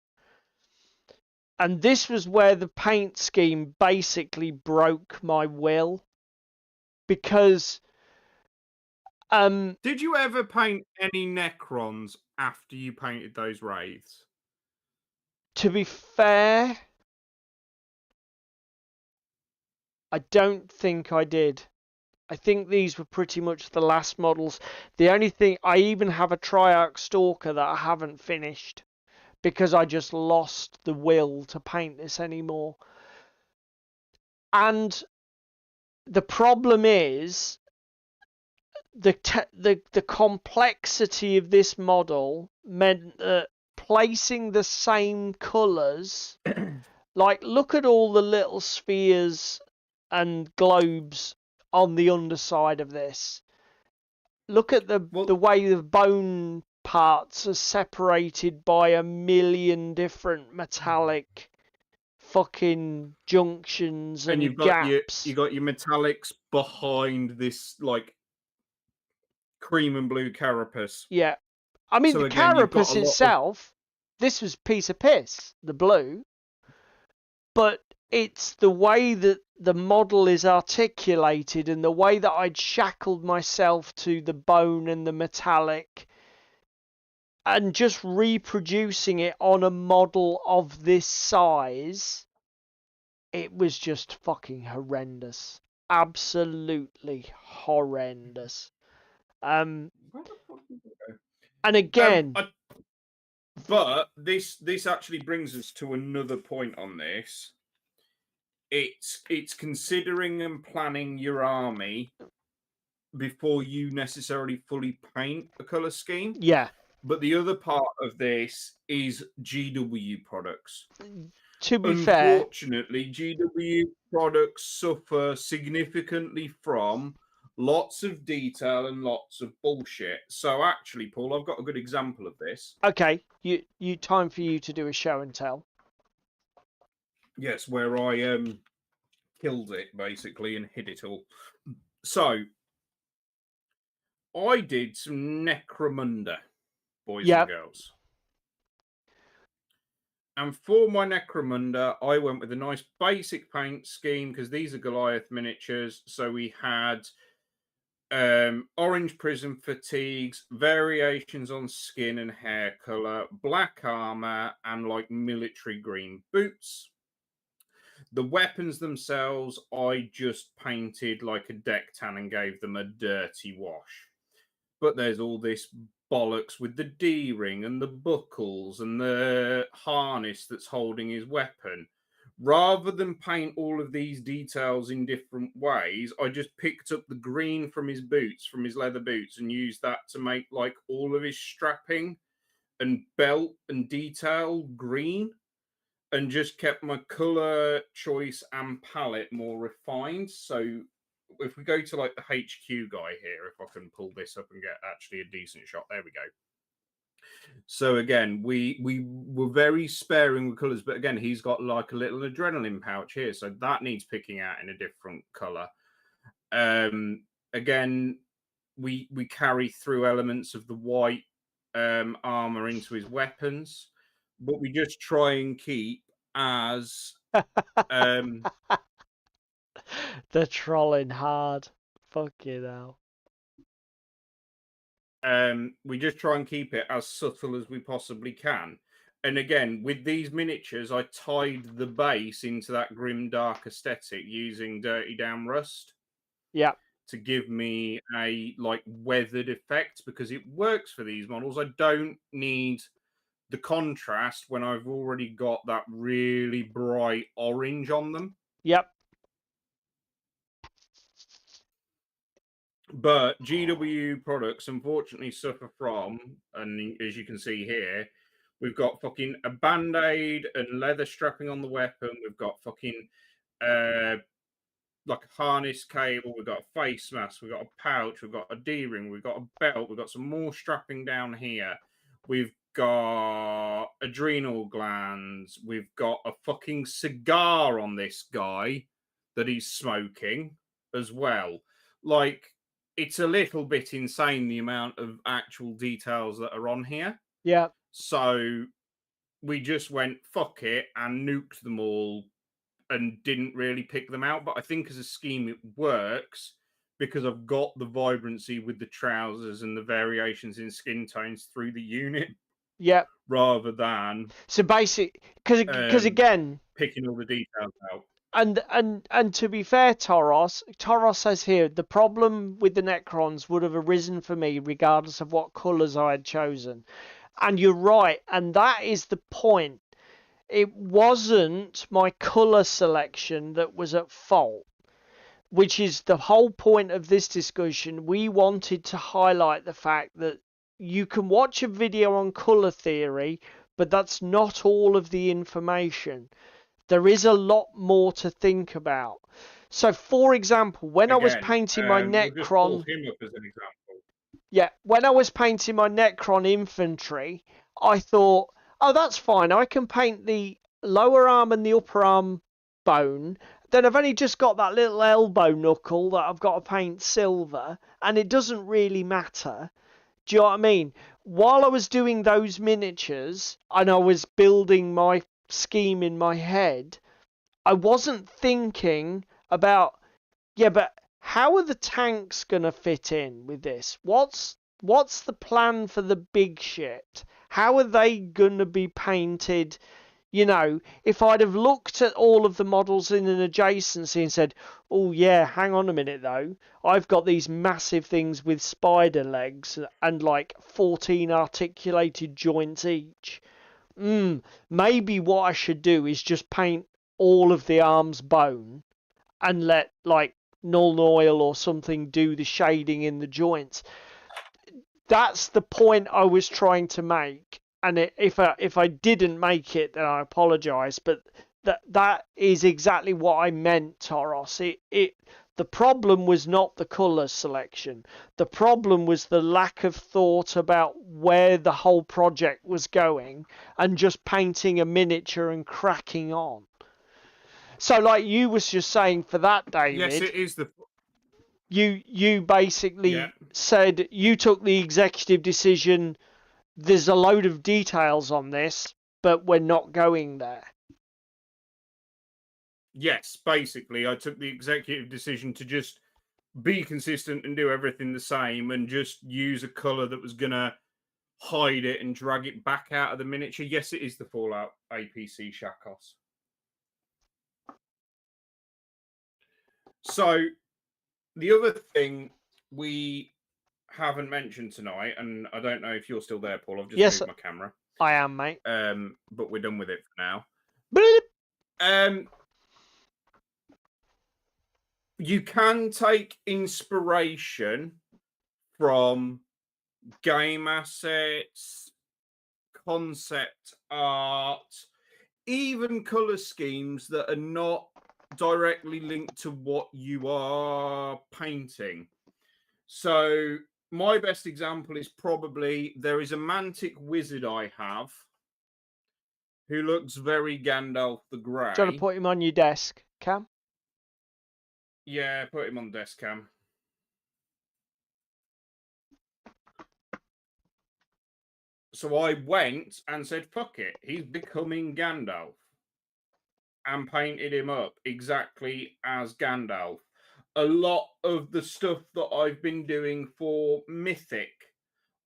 And this was where the paint scheme basically broke my will, because did you ever paint any Necrons after you painted those wraiths? to be fair, I don't think I did. I think these were pretty much the last models. The only thing, I even have a Triarch Stalker that I haven't finished because I just lost the will to paint this anymore. And the problem is the complexity of this model meant that placing the same colours, like look at all the little spheres and globes on the underside of this. Look at the way the bone parts are separated by a million different metallic fucking junctions and you've got gaps. you got your metallics behind this like cream and blue carapace. Yeah. I mean, So the again, you've got carapace a lot of... itself, this was piece of piss, the blue. But it's the way that the model is articulated and the way that I'd shackled myself to the bone and the metallic and just reproducing it on a model of this size, it was just fucking horrendous. Absolutely horrendous. And again, but this actually brings us to another point on this. It's considering and planning your army before you necessarily fully paint a color scheme. yeah. But the other part of this is GW products. To be fair, unfortunately, GW products suffer significantly from lots of detail and lots of bullshit. So actually, Paul, I've got a good example of this. Okay, you time for you to do a show and tell. Yes, where I killed it basically and hid it all. So I did some Necromunda, boys and girls. And for my Necromunda, I went with a nice basic paint scheme because these are Goliath miniatures. So we had orange prism fatigues, variations on skin and hair color, black armor, and like military green boots. The weapons themselves, I just painted like a deck tan and gave them a dirty wash. But there's all this bollocks with the D-ring and the buckles and the harness that's holding his weapon. Rather than paint all of these details in different ways, I just picked up the green from his boots, from his leather boots, and used that to make like all of his strapping and belt and detail green, and just kept my color choice and palette more refined. So if we go to like the HQ guy here, if I can pull this up and get actually a decent shot, there we go. So again, we were very sparing with colors, but again, he's got like a little adrenaline pouch here, so that needs picking out in a different color. Again, we carry through elements of the white armor into his weapons, but we just try and keep as the trolling hard. Fucking hell. We just try and keep it as subtle as we possibly can. And again, with these miniatures, I tied the base into that grim dark aesthetic using Dirty Down Rust. Yeah. To give me a like weathered effect, because it works for these models. I don't need the contrast when I've already got that really bright orange on them. Yep. But GW products unfortunately suffer from, and as you can see here, we've got fucking a band-aid and leather strapping on the weapon. We've got fucking like a harness cable. We've got a face mask. We've got a pouch. We've got a D-ring. We've got a belt. We've got some more strapping down here. We've got adrenal glands. We've got a fucking cigar on this guy that he's smoking as well. like, it's a little bit insane the amount of actual details that are on here. Yeah. So we just went fuck it and nuked them all and didn't really pick them out. But I think as a scheme it works because I've got the vibrancy with the trousers and the variations in skin tones through the unit Yeah. rather than So basic, because again, picking all the details out. and to be fair, Toros says here the problem with the Necrons would have arisen for me regardless of what colours I had chosen. And you're right, and that is the point. It wasn't my colour selection that was at fault, which is the whole point of this discussion. We wanted to highlight the fact that you can watch a video on colour theory, but that's not all of the information. There is a lot more to think about. So, for example, when I was painting my We'll just Necron... pull him up as an example. Yeah, when I was painting my Necron infantry, I thought, oh, that's fine. I can paint the lower arm and the upper arm bone. Then I've only just got that little elbow knuckle that I've got to paint silver, and it doesn't really matter. Do you know what I mean? While I was doing those miniatures and I was building my scheme in my head, I wasn't thinking about, yeah, but how are the tanks going to fit in with this? What's the plan for the big shit? How are they going to be painted? You know, if I'd have looked at all of the models in an adjacency and said, oh yeah, hang on a minute though, I've got these massive things with spider legs and like 14 articulated joints each. Maybe what I should do is just paint all of the arms bone and let like Null Oil or something do the shading in the joints. That's the point I was trying to make. And if I didn't make it, then I apologise. But that is exactly what I meant, Toros. The problem was not the colour selection. The problem was the lack of thought about where the whole project was going and just painting a miniature and cracking on. So, like you was just saying for that, David. Yes, it is the. You basically said you took the executive decision. There's a load of details on this, but we're not going there. Yes, basically, I took the executive decision to just be consistent and do everything the same and just use a colour that was going to hide it and drag it back out of the miniature. Yes, it is the Fallout APC Shakos. So, the other thing we haven't mentioned tonight, and I don't know if you're still there, Paul. I've just moved my camera. I am, mate. But we're done with it for now. Bleep. You can take inspiration from game assets, concept art, even colour schemes that are not directly linked to what you are painting. So my best example is probably there is a Mantic wizard I have who looks very Gandalf the Grey. Do you want to put him on your desk, Cam? Yeah, put him on desk cam. So I went and said, fuck it, he's becoming Gandalf. And painted him up exactly as Gandalf. A lot of the stuff that I've been doing for Mythic,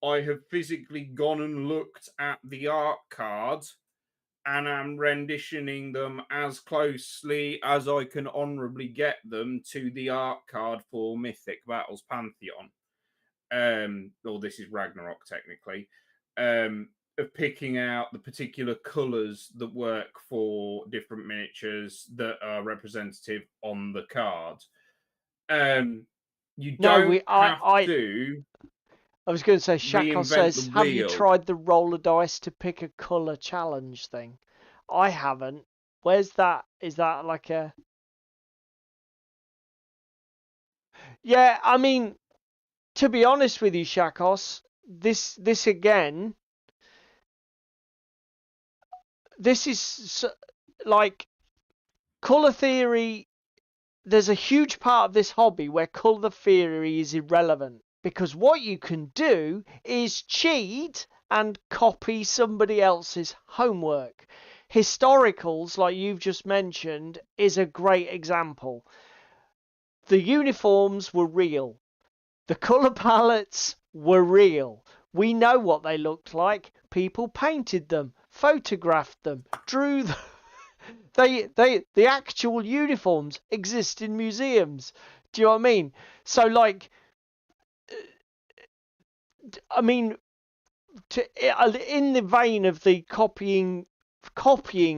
I have physically gone and looked at the art cards and I'm renditioning them as closely as I can honorably get them to the art card for Mythic Battles Pantheon. Or this is Ragnarok, technically. Of picking out the particular colours that work for different miniatures that are representative on the card. You don't have to. I was going to say, Shakos says, have you tried the roller dice to pick a colour challenge thing? I haven't. Where's that? Is that like a... Yeah, I mean, to be honest with you, Shakos, this again, this is like colour theory there's a huge part of this hobby where colour theory is irrelevant, because what you can do is cheat and copy somebody else's homework. Historicals, like you've just mentioned, is a great example. The uniforms were real. The colour palettes were real. We know what they looked like. People painted them, photographed them, drew them. The actual uniforms exist in museums. Do you know what I mean? So, like, I mean, in the vein of the copying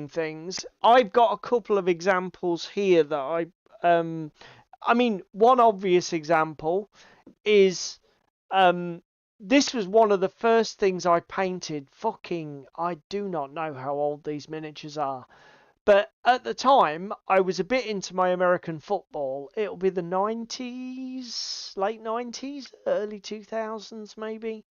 things, I've got a couple of examples here that I mean, one obvious example is this was one of the first things I painted. I do not know how old these miniatures are. But at the time, I was a bit into my American football. It'll be the 90s, late 90s, early 2000s maybe.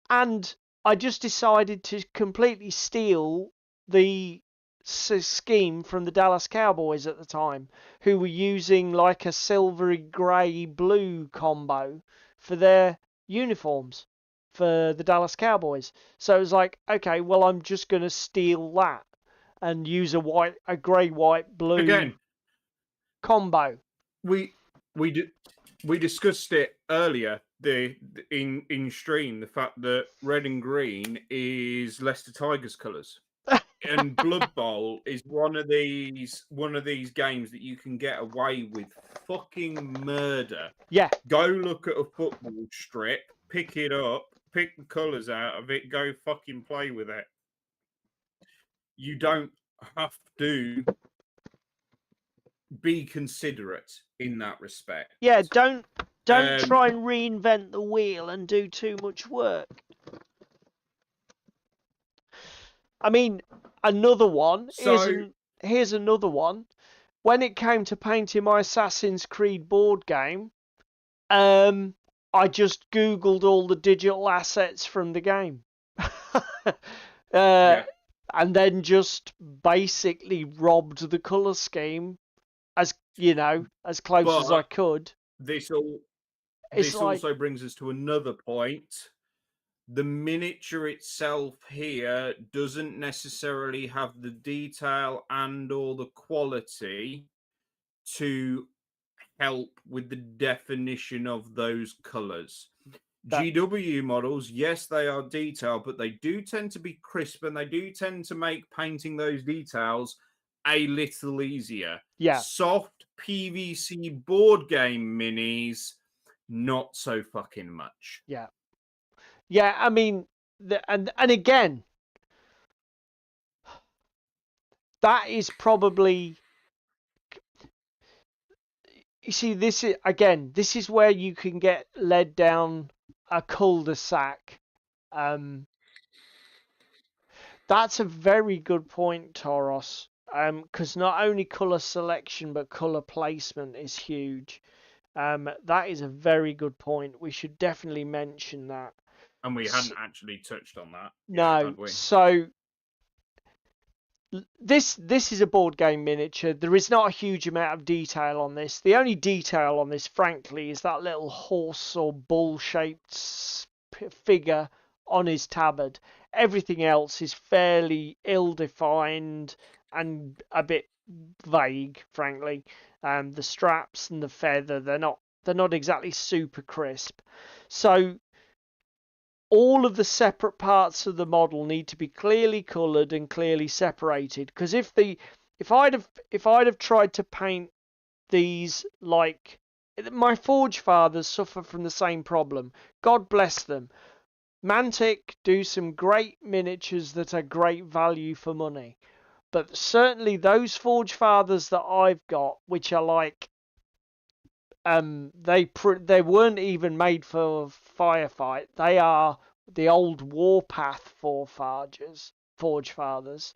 And I just decided to completely steal the scheme from the Dallas Cowboys at the time, who were using like a silvery grey blue combo for their uniforms for the Dallas Cowboys. So it was like, okay, well, I'm just going to steal that and use a grey, white, blue Again, combo. we discussed it earlier. In stream, the fact that red and green is Leicester Tigers colours, and Blood Bowl is one of these games that you can get away with fucking murder. Yeah. Go look at a football strip, pick it up, pick the colours out of it, go fucking play with it. You don't have to be considerate in that respect. Yeah, don't try and reinvent the wheel and do too much work. I mean, another one. Here's another one. When it came to painting my Assassin's Creed board game, I just Googled all the digital assets from the game. And then just basically robbed the colour scheme as close as I could. This also brings us to another point. The miniature itself here doesn't necessarily have the detail and or the quality to help with the definition of those colours. GW models, yes, they are detailed, but they do tend to be crisp, and they do tend to make painting those details a little easier. Yeah. Soft PVC board game minis, not so fucking much. Yeah. Yeah, I mean, and again, that is probably... You see, this is where you can get led down a cul-de-sac. That's a very good point, Toros. Because not only colour selection but colour placement is huge. That is a very good point. We should definitely mention that. And we hadn't actually touched on that. No, yet, had we? So this is a board game miniature. There is not a huge amount of detail on this. The only detail on this, frankly, is that little horse or bull-shaped figure on his tabard. Everything else is fairly ill-defined and a bit vague, frankly. The straps and the feather, they're not exactly super crisp. So all of the separate parts of the model need to be clearly coloured and clearly separated. Because if I'd have tried to paint these like... My Forge Fathers suffer from the same problem. God bless them. Mantic do some great miniatures that are great value for money. But certainly those Forge Fathers that I've got, which are like... they weren't even made for firefight. They are the old Warpath Forge Fathers.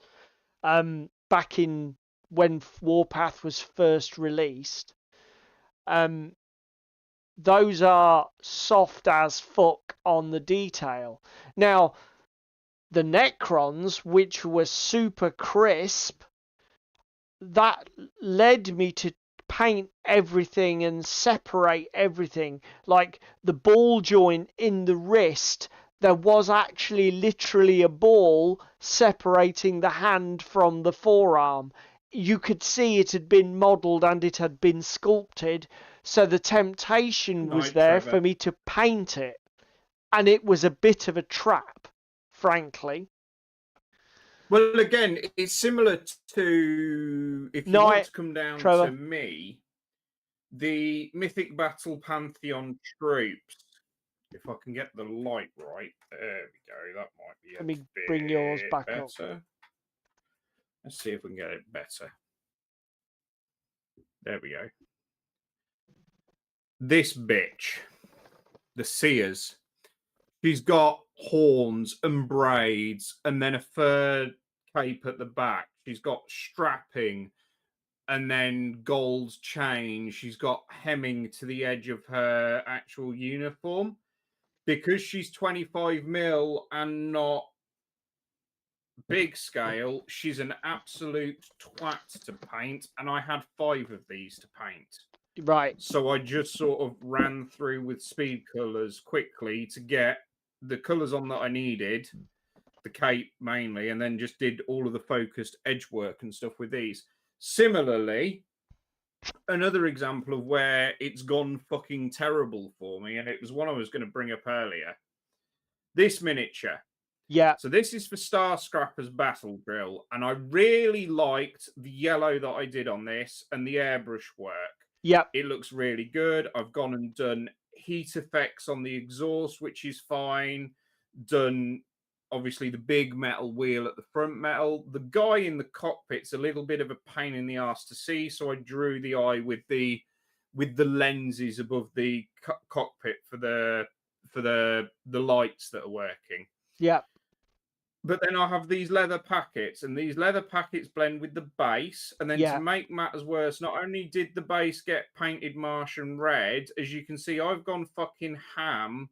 Back in when Warpath was first released. Those are soft as fuck on the detail. Now, the Necrons, which were super crisp, that led me to paint everything and separate everything. Like the ball joint in the wrist, there was actually literally a ball separating the hand from the forearm. You could see it had been modelled and it had been sculpted, so the temptation was there for me to paint it, and it was a bit of a trap, frankly. Well, again, it's similar to, if you want to come down to me, the Mythic Battle Pantheon troops. If I can get the light right, there we go. That might be. Let me bring yours back better. up. Let's see if we can get it better. There we go. This bitch, the Seers, she's got horns and braids and then a fur cape at the back. She's got strapping and then gold chain. She's got hemming to the edge of her actual uniform. Because she's 25 mil and not big scale, she's an absolute twat to paint, and I had 5 of these to paint. Right. So I just sort of ran through with speed colours quickly to get the colours on that I needed, the cape mainly, and then just did all of the focused edge work and stuff with these. Similarly, another example of where it's gone fucking terrible for me, and it was one I was going to bring up earlier. This miniature. Yeah. So this is for Star Scrapper's Battle Drill, and I really liked the yellow that I did on this and the airbrush work. Yep. It looks really good. I've gone and done heat effects on the exhaust, which is fine. Done, obviously, the big metal wheel at the front metal. The guy in the cockpit's a little bit of a pain in the ass to see, so I drew the eye with the lenses above the cockpit for the lights that are working. Yeah. But then I have these leather packets, and these leather packets blend with the base. And then to make matters worse, not only did the base get painted Martian red, as you can see, I've gone fucking ham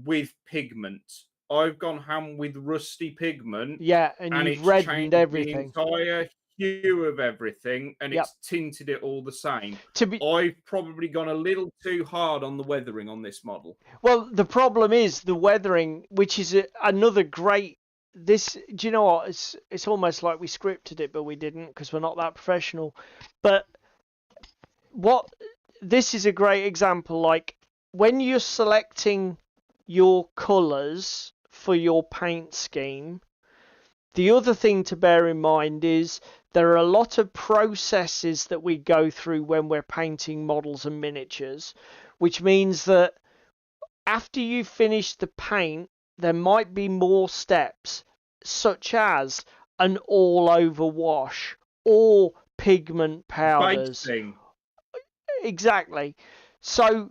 with pigment. I've gone ham with rusty pigment. Yeah, and you've reddened everything. The entire hue of everything, and it's tinted it all the same. I've probably gone a little too hard on the weathering on this model. Well, the problem is the weathering, which is another great... do you know what? It's almost like we scripted it, but we didn't because we're not that professional. But this is a great example. Like when you're selecting your colours for your paint scheme, the other thing to bear in mind is there are a lot of processes that we go through when we're painting models and miniatures, which means that after you finish the paint, there might be more steps, such as an all-over wash or pigment powders. Basting. Exactly. So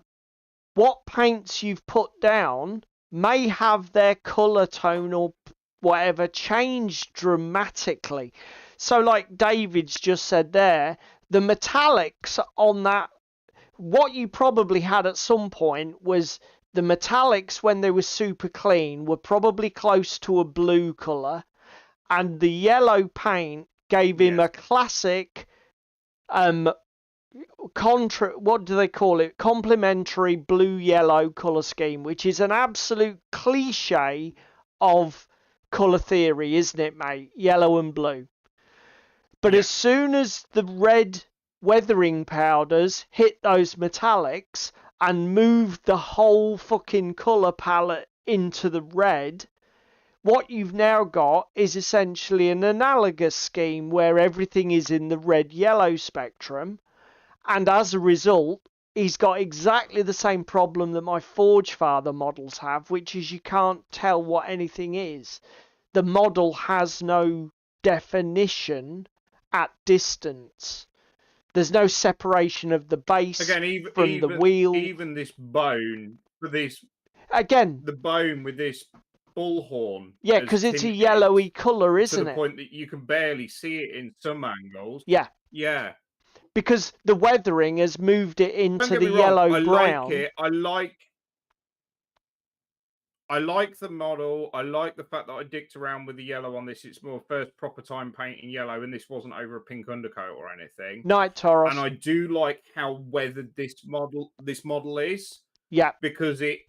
what paints you've put down may have their colour tone or whatever changed dramatically. So like David's just said there, the metallics on that, what you probably had at some point was the metallics when they were super clean were probably close to a blue colour, and the yellow paint gave him a classic what do they call it? Complementary blue-yellow colour scheme, which is an absolute cliche of colour theory, isn't it, mate? Yellow and blue. But as soon as the red weathering powders hit those metallics and moved the whole fucking colour palette into the red, what you've now got is essentially an analogous scheme where everything is in the red-yellow spectrum, and as a result, he's got exactly the same problem that my Forge Father models have, which is you can't tell what anything is. The model has no definition at distance. There's no separation of the base from the wheel. Even this bone for this. Again, the bone with this bullhorn. Yeah, because it's a yellowy colour, isn't it? To the point that you can barely see it in some angles. Yeah. Yeah. Because the weathering has moved it into the yellow brown. I I like the model. I like the fact that I dicked around with the yellow on this. It's my first proper time painting yellow, and this wasn't over a pink undercoat or anything. Night Toros. And I do like how weathered this model is. Yeah. Because it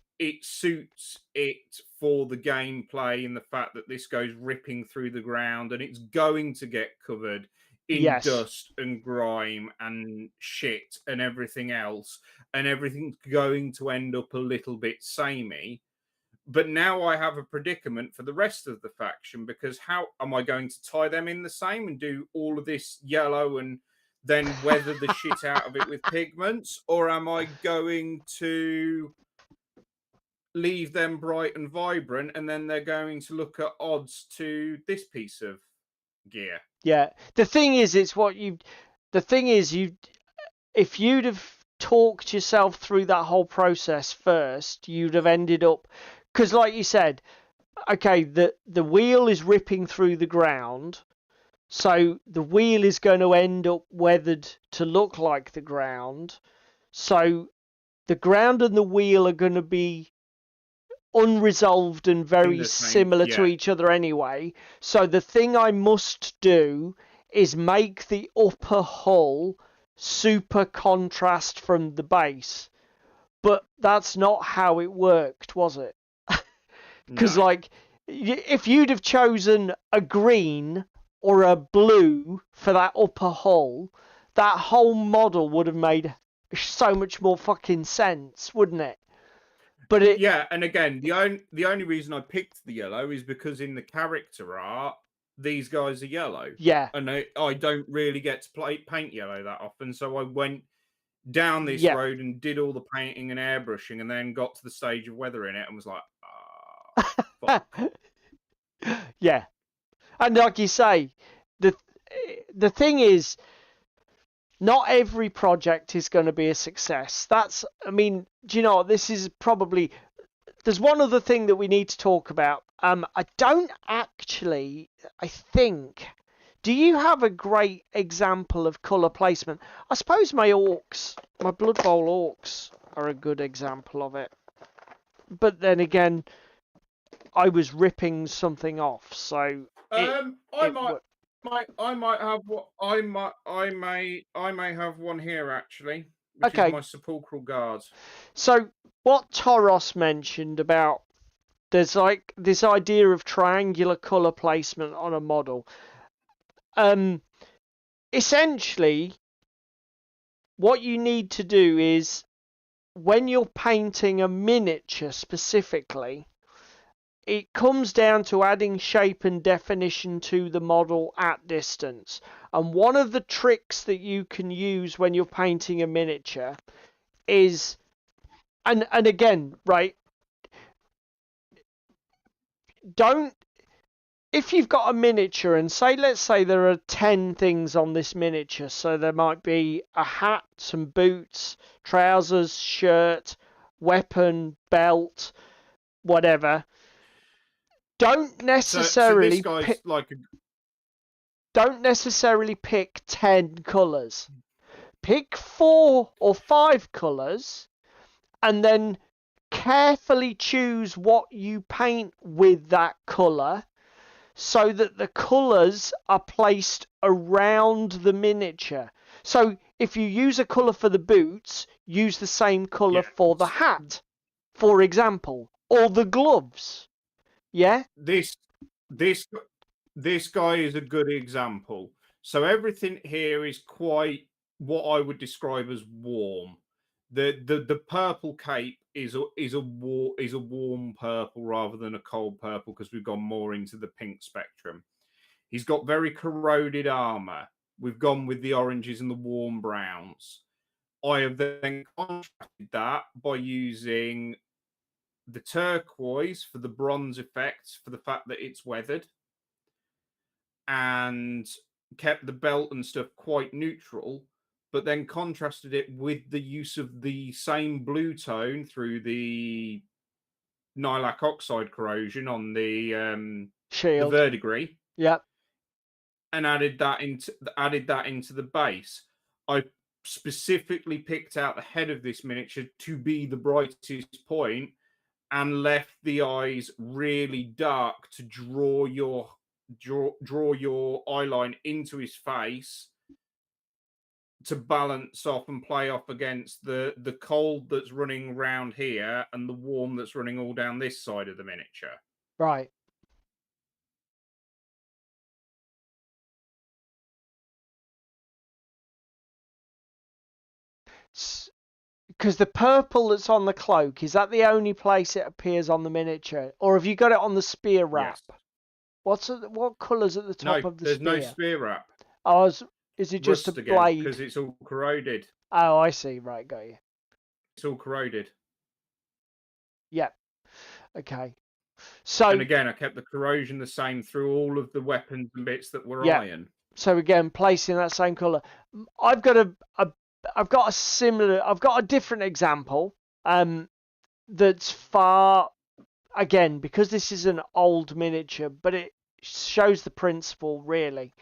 suits it for the gameplay and the fact that this goes ripping through the ground and it's going to get covered in dust and grime and shit and everything else, and everything's going to end up a little bit samey. But now I have a predicament for the rest of the faction, because how am I going to tie them in the same and do all of this yellow and then weather the shit out of it with pigments? Or am I going to leave them bright and vibrant, and then they're going to look at odds to this piece of gear? Yeah. The thing is, if you'd have talked yourself through that whole process first, you'd have ended up, because like you said, okay, the wheel is ripping through the ground, so the wheel is going to end up weathered to look like the ground. So the ground and the wheel are going to be unresolved and very similar to each other anyway. So the thing I must do is make the upper hull super contrast from the base. But that's not how it worked, was it? Because like, if you'd have chosen a green or a blue for that upper hull, that whole model would have made so much more fucking sense, wouldn't it? But and again, the only reason I picked the yellow is because in the character art, these guys are yellow. Yeah. And I don't really get to paint yellow that often, so I went down this road and did all the painting and airbrushing, and then got to the stage of weathering it and was like, fuck. Yeah. And like you say, the thing is, not every project is going to be a success. I mean, do you know, this is probably, there's one other thing that we need to talk about. I don't actually, I think, do you have a great example of colour placement? I suppose my Blood Bowl orcs are a good example of it. But then again, I was ripping something off, so I might have what I may have one here actually, which is my sepulchral guard. So what Toros mentioned about there's like this idea of triangular color placement on a model. Essentially, what you need to do is when you're painting a miniature specifically, it comes down to adding shape and definition to the model at distance. And one of the tricks that you can use when you're painting a miniature is, and again, right, if you've got a miniature and let's say there are 10 things on this miniature, so there might be a hat, some boots, trousers, shirt, weapon, belt, whatever. Don't necessarily pick 10 colours. Pick 4 or 5 colours and then carefully choose what you paint with that colour so that the colours are placed around the miniature. So if you use a colour for the boots, use the same colour for the hat, for example, or the gloves. Yeah? This guy is a good example. So everything here is quite what I would describe as warm. The purple cape is a warm purple rather than a cold purple, because we've gone more into the pink spectrum. He's got very corroded armor. We've gone with the oranges and the warm browns. I have then contrasted that by using the turquoise for the bronze effects, for the fact that it's weathered, and kept the belt and stuff quite neutral, but then contrasted it with the use of the same blue tone through the Nylac oxide corrosion on the shield, the verdigris. Yep. And added that into the base. I specifically picked out the head of this miniature to be the brightest point, and left the eyes really dark to draw your eye line into his face to balance off and play off against the cold that's running around here and the warm that's running all down this side of the miniature. Right. Because the purple that's on the cloak, is that the only place it appears on the miniature? Or have you got it on the spear wrap? Yes. What colour's at the top of the there's spear? no spear wrap. Oh, is it just Rust a again, blade? because it's all corroded. Oh, I see. Right, got you. It's all corroded. Yep. Okay. So, and again, I kept the corrosion the same through all of the weapons and bits that were Yeah. iron. so again, placing that same colour. I've got a different example. That's far, again, because this is an old miniature, but it shows the principle really.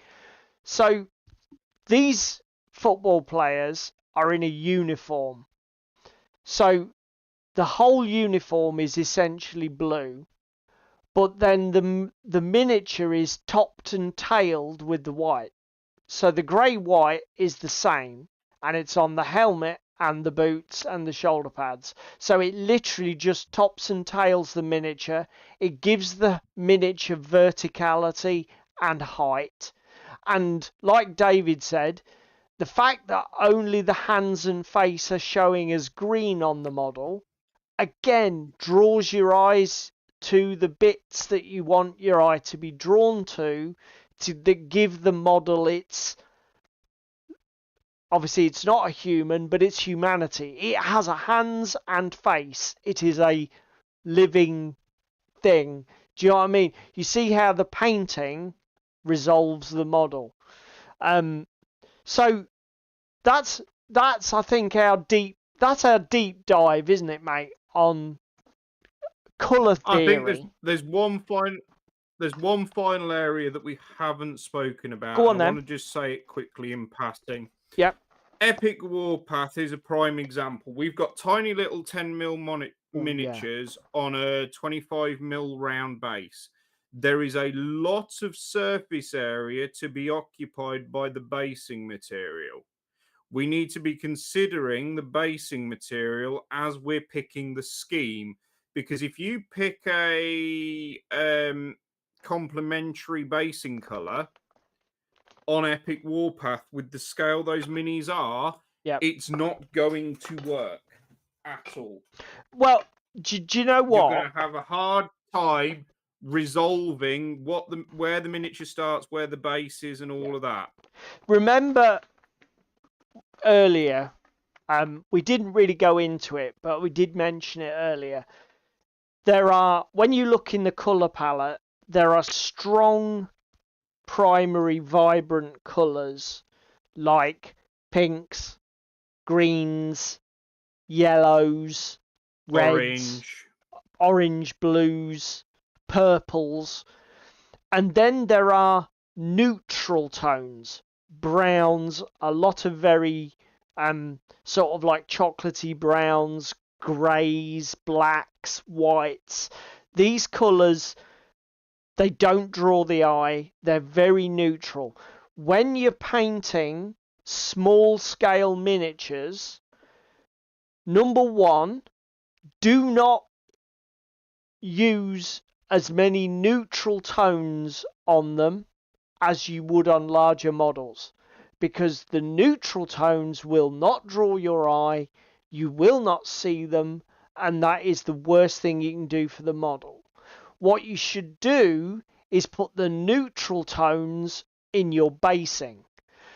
So these football players are in a uniform. So the whole uniform is essentially blue, but then the miniature is topped and tailed with the white. So the grey white is the same, and it's on the helmet and the boots and the shoulder pads. So it literally just tops and tails the miniature. It gives the miniature verticality and height. And like David said, the fact that only the hands and face are showing as green on the model, again, draws your eyes to the bits that you want your eye to be drawn to give the model its... Obviously, it's not a human, but it's humanity. It has a hands and face. It is a living thing. Do you know what I mean? You see how the painting resolves the model. So that's I think our deep dive, isn't it, mate, on colour theory. I think there's one final area that we haven't spoken about. Go on, I then. want to just say it quickly in passing. Yep. Epic Warpath is a prime example. We've got tiny little 10mm miniatures on a 25mm round base. There is a lot of surface area to be occupied by the basing material. We need to be considering the basing material as we're picking the scheme, because if you pick a complementary basing color on Epic Warpath with the scale those minis are, it's not going to work at all. Well, do you know what? You're going to have a hard time resolving where the miniature starts, where the base is, and all of that. Remember earlier, we didn't really go into it, but we did mention it earlier. When you look in the colour palette, there are strong primary vibrant colours like pinks, greens, yellows, reds, orange, blues, purples, and then there are neutral tones, browns, a lot of very sort of like chocolatey browns, greys, blacks, whites. These colours, they don't draw the eye. They're very neutral. When you're painting small scale miniatures, number one, do not use as many neutral tones on them as you would on larger models, because the neutral tones will not draw your eye, you will not see them, and that is the worst thing you can do for the model. What you should do is put the neutral tones in your basing.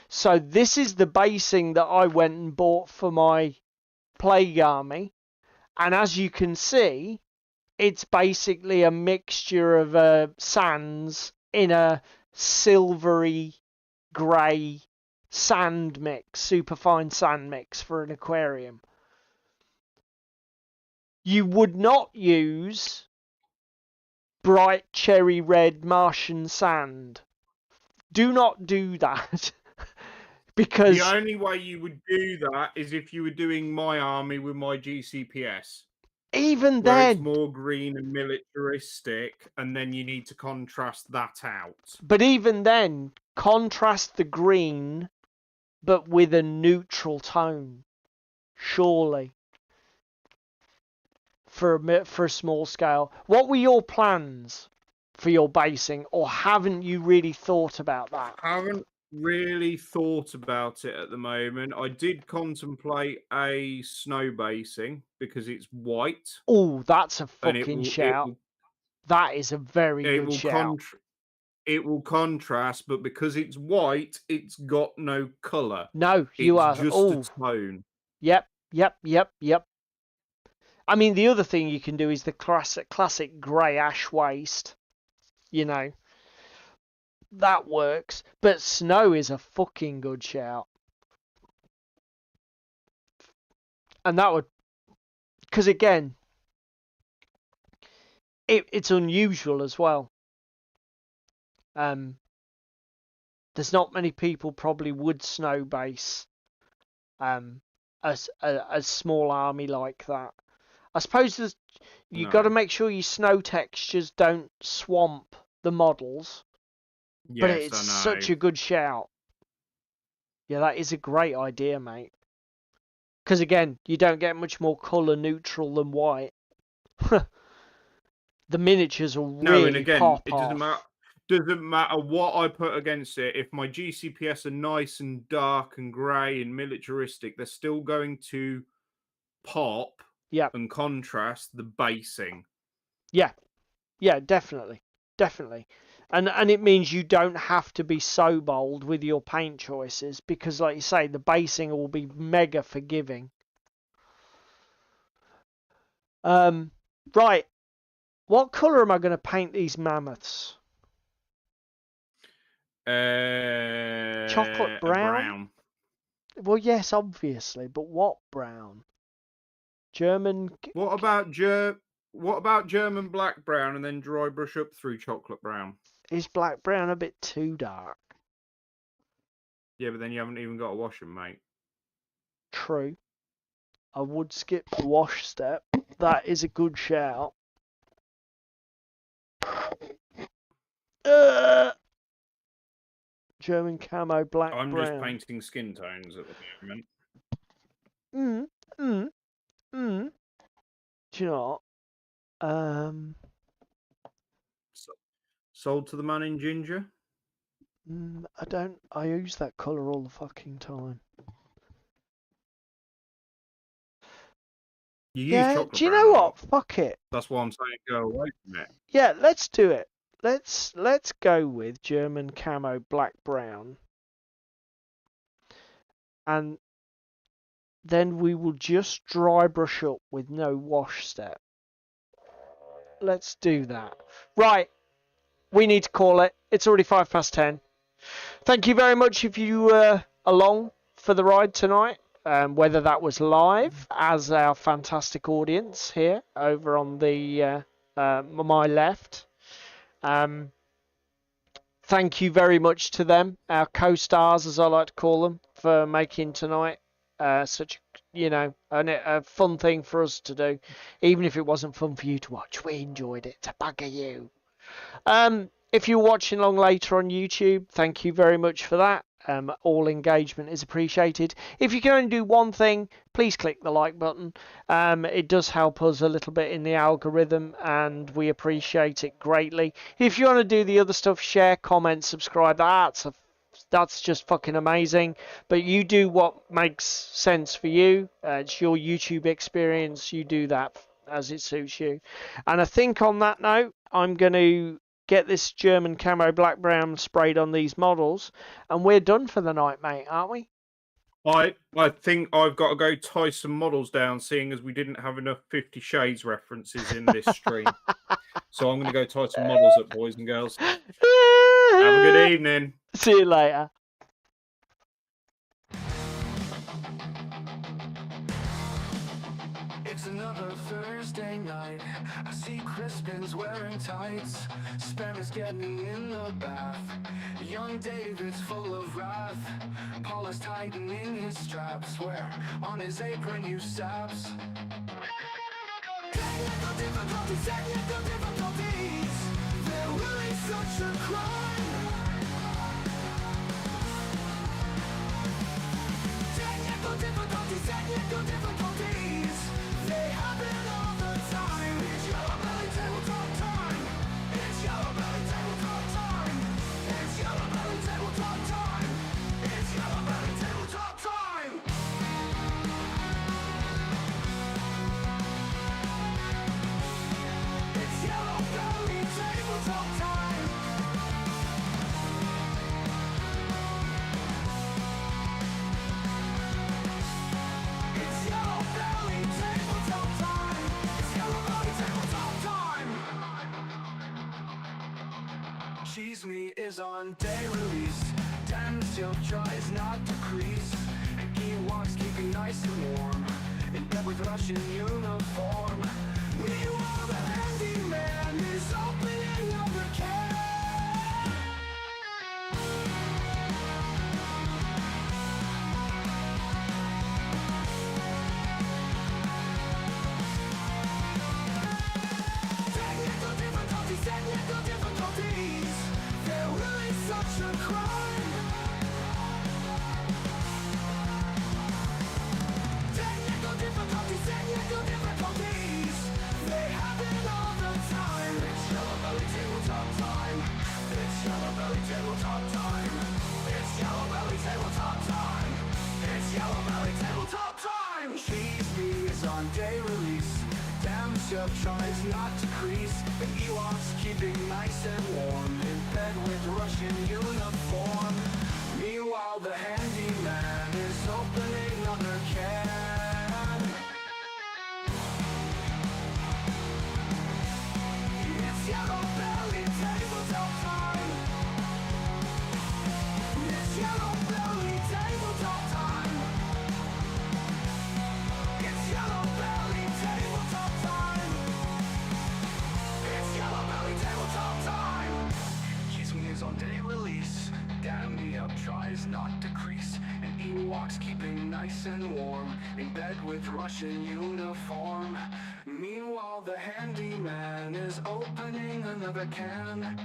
So this is the basing that I went and bought for my Plague Army, and as you can see, it's basically a mixture of sands in a silvery grey sand mix, superfine sand mix for an aquarium. You would not use bright cherry red Martian sand. Do not do that. Because the only way you would do that is if you were doing my army with my GCPS. even where it's then, more green and militaristic, and then you need to contrast that out. but even then, contrast the green, but with a neutral tone, surely, for a small scale. What were your plans for your basing, or haven't you really thought about that? Haven't really thought about it at the moment. I did contemplate a snow basing because it's white Oh, that's a and it fucking will it shout. will That is a very it good will shout. it will contrast, but because it's white, it's got no color. No, you It's are. just a Oh, tone. yep, yep, yep, yep. I mean, the other thing you can do is the classic grey ash waste. You know, that works. But snow is a fucking good shout. And that would, because again, it's unusual as well. There's not many people probably would snow base a small army like that. I suppose you've got to No. make sure your snow textures don't swamp the models, but Yes, it's I such know. a good shout. Yeah, that is a great idea, mate. Because again, you don't get much more colour neutral than white. The miniatures will No, and really again, pop it doesn't matter. off. Doesn't matter what I put against it. If my GCPS are nice and dark and grey and militaristic, they're still going to pop Yeah, and contrast the basing. yeah, yeah, definitely, definitely. And it means you don't have to be so bold with your paint choices because, like you say, the basing will be mega forgiving. Right. What colour am I going to paint these mammoths? Chocolate A brown? brown. Well, yes, obviously, but what brown? German. What about German black brown and then dry brush up through chocolate brown? Is black brown a bit too dark? Yeah, but then you haven't even got to wash them, mate. True. I would skip the wash step. That is a good shout. German camo black I'm just brown. painting skin tones at the moment. Do you know what? Sold to the man in ginger? I don't. I use that colour all the fucking time. You use Yeah. chocolate Do you brown know a what? lot. Fuck it. That's why I'm saying go away from it. Yeah. Let's do it. Let's go with German camo black brown, and then we will just dry brush up with no wash step. Let's do that. Right. We need to call it. It's already 10:05. Thank you very much if you were along for the ride tonight, whether that was live as our fantastic audience here over on the my left. Thank you very much to them, our co-stars as I like to call them, for making tonight such a fun thing for us to do. Even if it wasn't fun for you to watch, we enjoyed it. To bugger you. If you're watching along later on YouTube, thank you very much for that. All engagement is appreciated. If you can only do one thing, please click the like button. It does help us a little bit in the algorithm, and we appreciate it greatly. If you want to do the other stuff, share, comment, subscribe. That's just fucking amazing. But you do what makes sense for you. It's your YouTube experience. You do that as it suits you. And I think on that note, I'm going to get this German camo black brown sprayed on these models, and we're done for the night, mate, aren't we? I think I've got to go tie some models down, seeing as we didn't have enough 50 Shades references in this stream. So I'm going to go tie some models up, boys and girls. Have a good evening. See you later. It's another Thursday night. I see Crispin's wearing tights. Spam is getting in the bath. Young David's full of wrath. Paul is tightening his straps. Where on his apron you saps. Technical difficulties, technical difficulties. They're really such a crime. Technical difficulties, technical difficulties. They happen all the time. It's Yellow Belly Tabletop time. It's Yellow Belly Tabletop time. It's Yellow Belly Tabletop time. It's Yellow Belly Tabletop time. It's Yellow Belly Tabletop time. It's Yellow Belly Tabletop time. It's Yellow Belly Tabletop time. Cheese Me is on day release. Dan still tries not to crease. And he walks keeping nice and warm. In bed with Russian uniform. Meanwhile, the handyman is opening up the can. Technical difficulties, technical difficulties. They're really such a crime. Technical difficulties, technical difficulties. They happen all the time. It's Yellow Belly Tabletop time. It's Yellow Belly Tabletop time. It's Yellow Belly Tabletop time. It's Yellow Belly Tabletop time. Cheese Me is on day release. Damn Chef tries not to crease. But he walks keeping nice and warm. In bed with Russian uniform. Meanwhile, the handyman is opening another can. It's Yellow Belly Tabletop time. It's Yellow Belly Tabletop time. It's Yellow Belly Tabletop time. It's Yellow Belly Tabletop time. Cheese Me is on day release. Damn Me Up tries not to crease. And he walks keeping nice and warm. In bed with Russian uniform. Meanwhile, the handyman is opening another can.